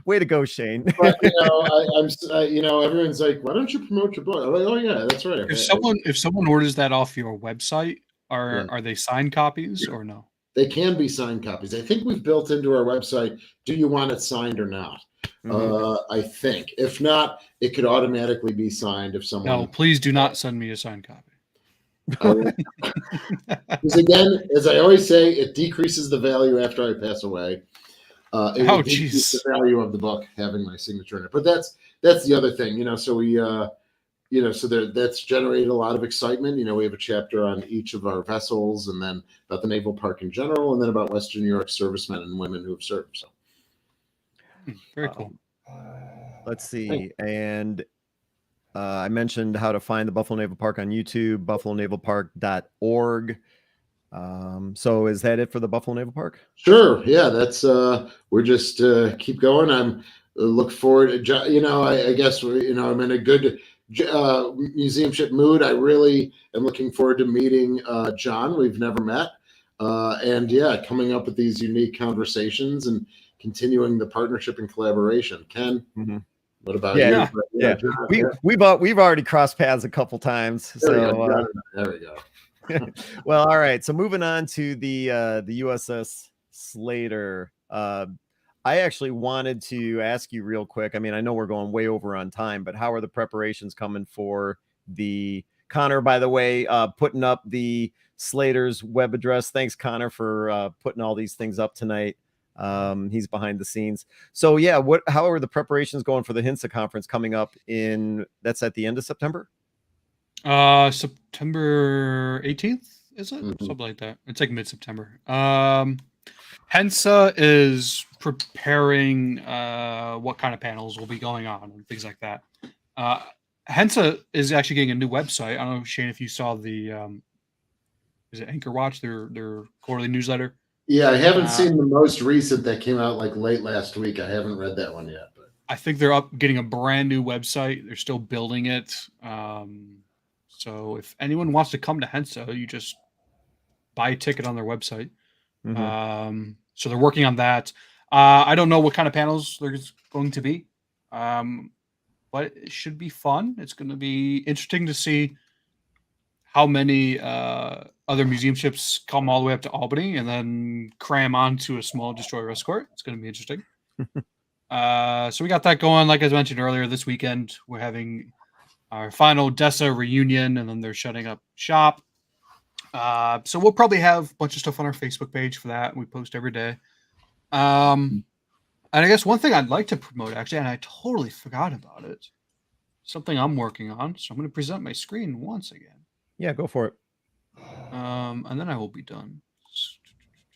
way to go, Shane. But, everyone's like, why don't you promote your book? I'm like, oh yeah, that's right. If someone orders that off your website, are they signed copies or no? they can be signed copies. I think we've built into our website, do you want it signed or not? I think. If not, it could automatically be signed if someone. No, please do not send me a signed copy. Because again, as I always say, it decreases the value after I pass away. It would decrease the value of the book having my signature in it. But that's the other thing, So we, that's generated a lot of excitement. We have a chapter on each of our vessels, and then about the Naval Park in general, and then about Western New York servicemen and women who have served. So very cool. Let's see, and I mentioned how to find the Buffalo Naval Park on YouTube, buffalonavalpark.org. So is that it for the Buffalo Naval Park? Sure. Yeah, that's we're just keep going. I'm look forward to, I guess, I'm in a good museum ship mood. I really am looking forward to meeting John. We've never met. And yeah, coming up with these unique conversations and continuing the partnership and collaboration. Ken, what about you? Yeah. We've already crossed paths a couple times. There we go. Well, all right. So moving on to the USS Slater. I actually wanted to ask you real quick. I mean, I know we're going way over on time, but how are the preparations coming for the Connor, by the way, putting up the Slater's web address? Thanks, Connor, for putting all these things up tonight. He's behind the scenes. So yeah, how are the preparations going for the HINSA conference coming up that's at the end of September? September 18th, is it? Something like that. It's like mid-September. HINSA is preparing what kind of panels will be going on and things like that. HINSA is actually getting a new website. I don't know, Shane, if you saw the is it Anchor Watch, their quarterly newsletter? Yeah, I haven't seen the most recent that came out like late last week. I haven't read that one yet. But I think they're getting a brand new website. They're still building it. So if anyone wants to come to HINSA, you just buy a ticket on their website. So they're working on that. I don't know what kind of panels there's going to be, but it should be fun. It's going to be interesting to see how many other museum ships come all the way up to Albany and then cram onto a small destroyer escort. It's going to be interesting. So we got that going. Like I mentioned earlier, this weekend we're having our final DESA reunion, and then they're shutting up shop. So we'll probably have a bunch of stuff on our Facebook page for that. We post every day. And I guess one thing I'd like to promote, actually, and I totally forgot about it, something I'm working on. So I'm going to present my screen once again. Yeah, go for it. And then I will be done.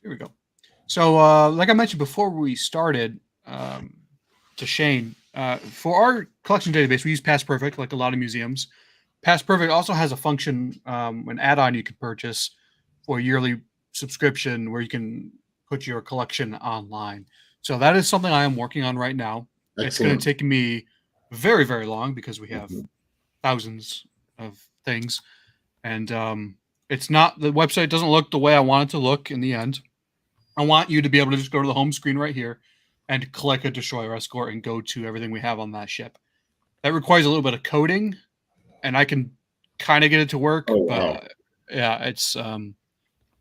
Here we go. So like I mentioned before we started, to Shane, for our collection database, we use Past Perfect, like a lot of museums. Past Perfect also has a function, an add-on you can purchase for a yearly subscription where you can put your collection online. So that is something I am working on right now. Excellent. It's going to take me very, very long because we have thousands of things. And it's not, the website doesn't look the way I want it to look in the end. I want you to be able to just go to the home screen right here and click a destroyer escort and go to everything we have on that ship. That requires a little bit of coding, and I can kind of get it to work. But yeah, it's I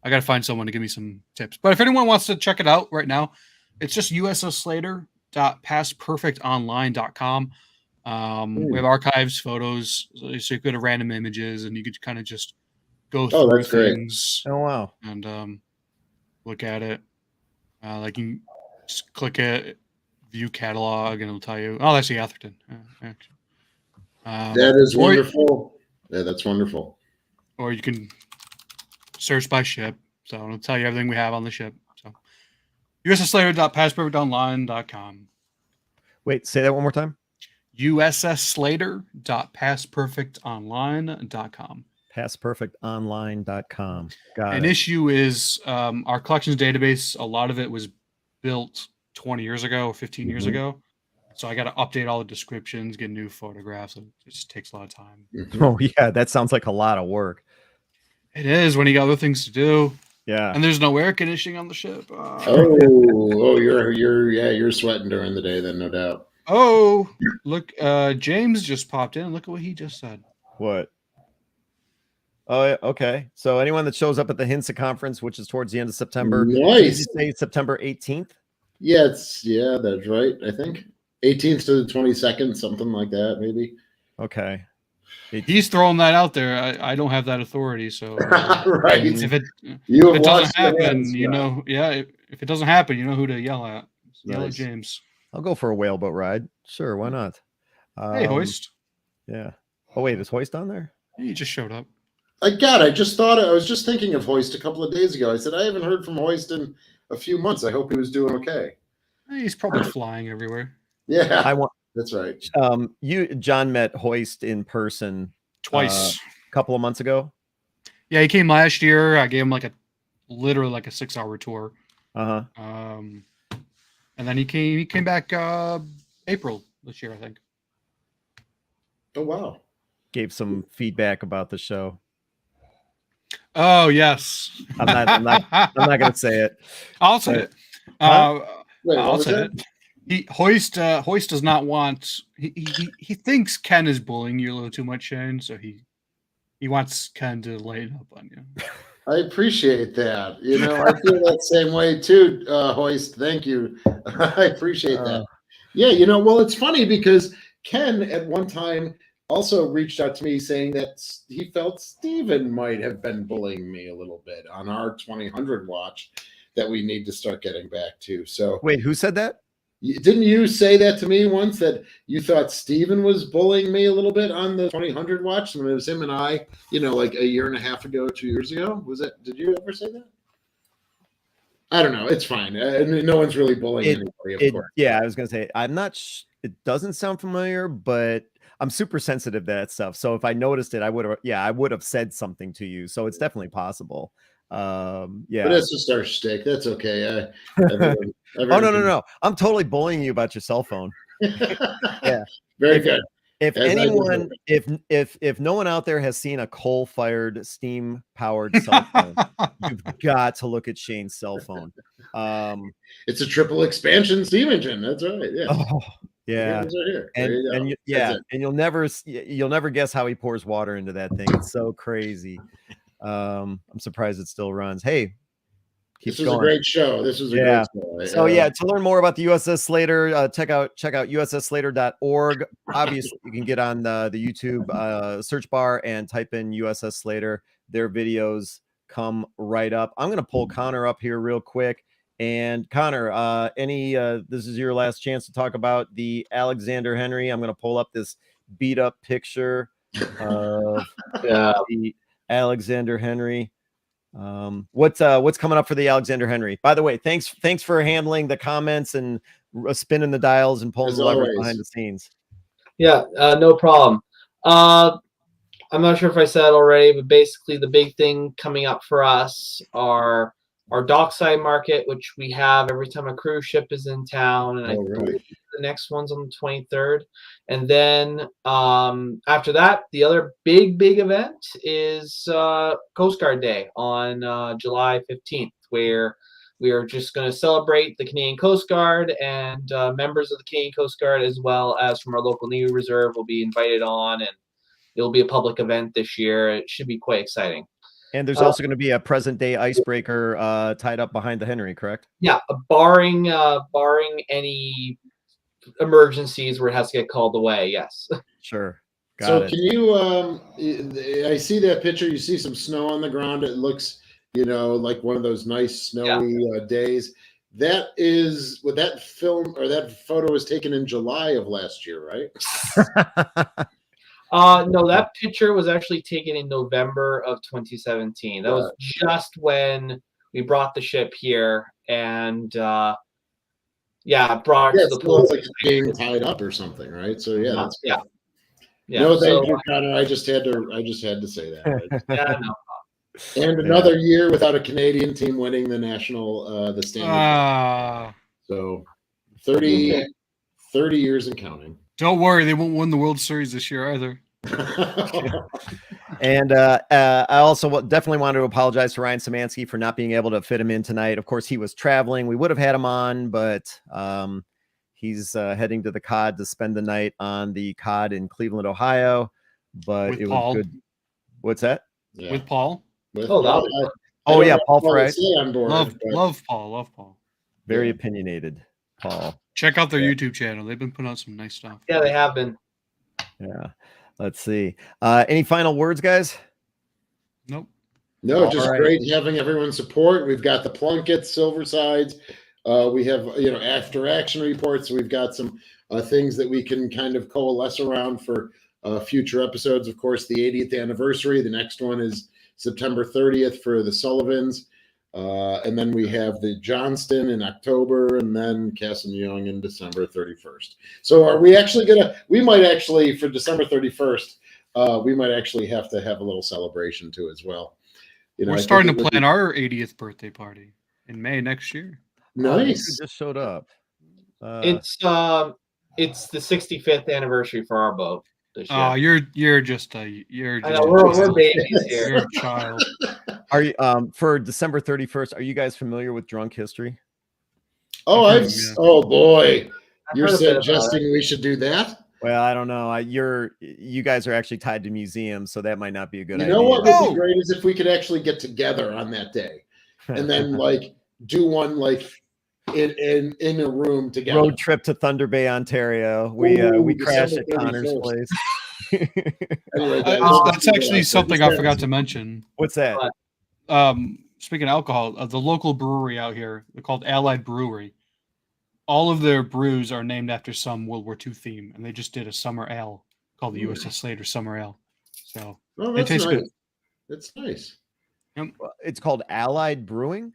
got to find someone to give me some tips. But if anyone wants to check it out right now, it's just ussslater.pastperfectonline.com. We have archives, photos, so you could go to random images, and you could kind of just go through things. Great. Oh wow! And look at it. Like you just click it, view catalog, and it'll tell you. Oh, that's the Atherton. That is wonderful. Yeah, that's wonderful. Or you can search by ship, so it'll tell you everything we have on the ship. So ussslater.pastperfectonline.com. Wait, say that one more time. ussslater.pastperfectonline.com. Pastperfectonline.com. Got it. An issue is our collections database, a lot of it was built 20 years ago or 15 years ago. So I got to update all the descriptions, get new photographs. It just takes a lot of time. Oh, yeah. That sounds like a lot of work. It is when you got other things to do. Yeah. And there's no air conditioning on the ship. You're sweating during the day then, no doubt. Oh, look, James just popped in. Look at what he just said. What? Oh, yeah, okay. So anyone that shows up at the HINSA conference, which is towards the end of September, did you Nice. say September 18th? Yeah, that's right. I think 18th to the 22nd, something like that, maybe. Okay. He's throwing that out there. I don't have that authority, so Right. if it You have doesn't washed your happen, hands, you Scott. know, yeah. If it doesn't happen, you know who to yell at. Yell at Nice. James. I'll go for a whaleboat ride. Sure, why not? Hey, Hoist. Yeah. Oh wait, is Hoist on there? He just showed up. I was just thinking of Hoist a couple of days ago. I said, I haven't heard from Hoist in a few months. I hope he was doing okay. He's probably flying everywhere. Yeah, I want. that's right. John met Hoist in person Twice. a couple of months ago. Yeah, he came last year. I gave him literally a 6-hour tour. Uh-huh. And then he came back April this year, I think. Oh wow. Gave some feedback about the show. Oh yes. I'm not gonna say it. I'll say it. Huh? Wait, what I'll was say that? it. Hoist does not want. He thinks Ken is bullying you a little too much, Shane. So he wants Ken to lighten up on you. I appreciate that. You know, I feel that same way too, Hoist. Thank you. I appreciate that. Yeah, you know, well, it's funny because Ken at one time also reached out to me saying that he felt Steven might have been bullying me a little bit on our 2000 watch that we need to start getting back to. So Wait, who said that? didn't you say that to me once, that you thought Steven was bullying me a little bit on the 2000 watch when it was him and I, you know, like a year and a half ago, 2 years ago? Was it? Did you ever say that? I don't know. It's fine. No one's really bullying anybody, of course. Yeah, I was gonna say I'm not. It doesn't sound familiar, but I'm super sensitive to that stuff. So if I noticed it, I would have said something to you. So it's definitely possible. Yeah. But that's just our shtick. That's okay. Oh no. I'm totally bullying you about your cell phone. Yeah. Very good. If anyone, if no one out there has seen a coal-fired, steam-powered cell phone, you've got to look at Shane's cell phone. It's a triple expansion steam engine. That's right. Yeah. Oh, yeah. Right here. And you'll never guess how he pours water into that thing. It's so crazy. I'm surprised it still runs. Hey. This was a great show. This was a great show. So to learn more about the USS Slater, check out ussslater.org. Obviously, you can get on the YouTube search bar and type in USS Slater. Their videos come right up. I'm going to pull Connor up here real quick. And Connor, this is your last chance to talk about the Alexander Henry. I'm going to pull up this beat up picture of the Alexander Henry. What's coming up for the Alexander Henry? By the way, thanks for handling the comments and spinning the dials and pulling the levers behind the scenes. Yeah, no problem. I'm not sure if I said already, but basically the big thing coming up for us are our dockside market, which we have every time a cruise ship is in town, and I believe the next one's on the 23rd. And then after that, the other big event is Coast Guard Day on July 15th, where we are just going to celebrate the Canadian Coast Guard, and members of the Canadian Coast Guard, as well as from our local Navy Reserve, will be invited on, and it'll be a public event this year. It should be quite exciting. And there's also going to be a present day icebreaker tied up behind the Henry, correct? Yeah, barring any emergencies where it has to get called away. Yes. Sure. Got it. Can you? I see that picture. You see some snow on the ground. It looks, like one of those nice snowy days. That is what that film or that photo was taken in July of last year, right? No, that picture was actually taken in November of 2017. That was just when we brought the ship here, and brought it to the pool. It's like being tied up or something, right? So yeah. No, thank you, Connor. I just had to say that. Right? No. And another year without a Canadian team winning the national the Stanley. So 30 years and counting. Don't worry, they won't win the World Series this year either. And I also definitely wanted to apologize to Ryan Szymanski for not being able to fit him in tonight. Of course, he was traveling. We would have had him on, but he's heading to the COD to spend the night on the COD in Cleveland, Ohio. But With it was Paul. good. What's that? Yeah. with Paul. With Oh, Paul. that I Oh don't yeah, know if Paul Paul will Fry. stay on board. but- Love Paul. Very Yeah. opinionated, Paul. Check out their Yeah. YouTube channel. They've been putting out some nice stuff. Yeah, they have been. Yeah. Let's see. Any final words, guys? Nope. No, All just right. great having everyone's support. We've got the Plunkett, Silver Sides. We have, after action reports. We've got some things that we can kind of coalesce around for future episodes. Of course, the 80th anniversary. The next one is September 30th for the Sullivans. And then we have the Johnston in October, and then Cass and Young in December 31st. So are we actually we might actually, for December 31st, we might actually have to have a little celebration too as well. We're I starting think to it would plan be our 80th birthday party in May next year. Look who nice. just showed up. It's the 65th anniversary for our boat this year. Oh, you're just I a know we're babies you're here. a child. Are you for December 31st? Are you guys familiar with drunk history? Oh, I've heard of 'em, yeah. oh boy, I've you're heard a bit about suggesting we should do that? Well, I don't know. You guys are actually tied to museums, so that might not be a good You idea. know what would Oh! be great is if we could actually get together on that day and then do one in a room together. Road trip to Thunder Bay, Ontario. We Ooh, crashed at December Connor's 31st. place. Anyway, guys, That's actually something I forgot to mention. What's that? Speaking of alcohol, the local brewery out here, they're called Allied Brewery. All of their brews are named after some World War II theme, and they just did a summer ale called the USS Slater Summer Ale. So Oh, it that's tastes nice. good. That's nice. It's called Allied Brewing.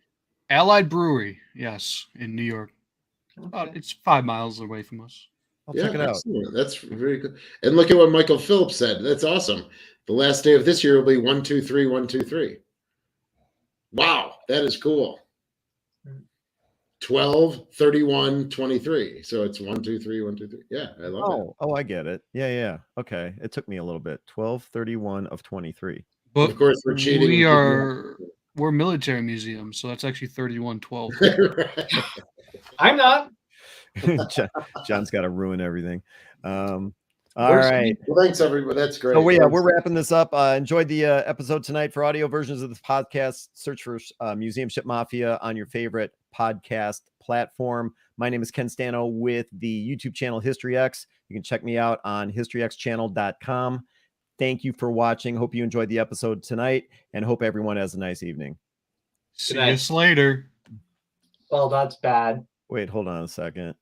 Allied Brewery, yes, in New York. It's 5 miles away from us. I'll check it out. Excellent. That's very good. And look at what Michael Phillips said. That's awesome. The last day of this year will be 1, 2, 3, 1, 2, 3. Wow, that is cool. 12, 31, 23. So it's 1, 2, 3, 1, 2, 3. Yeah, I love it. Oh, I get it. Yeah. Okay. It took me a little bit. 12/31 of 23. But Of course, we're cheating. we're military museum, so that's actually 3112. I'm not. John's got to ruin everything. All Where's right. Well, thanks, everybody. That's great. So Thanks. we're wrapping this up. Enjoyed the episode tonight. For audio versions of this podcast, search for Museum Ship Mafia on your favorite podcast platform. My name is Ken Stano with the YouTube channel History X. You can check me out on historyxchannel.com. Thank you for watching. Hope you enjoyed the episode tonight, and hope everyone has a nice evening. See you later. Well, that's bad. Wait, hold on a second.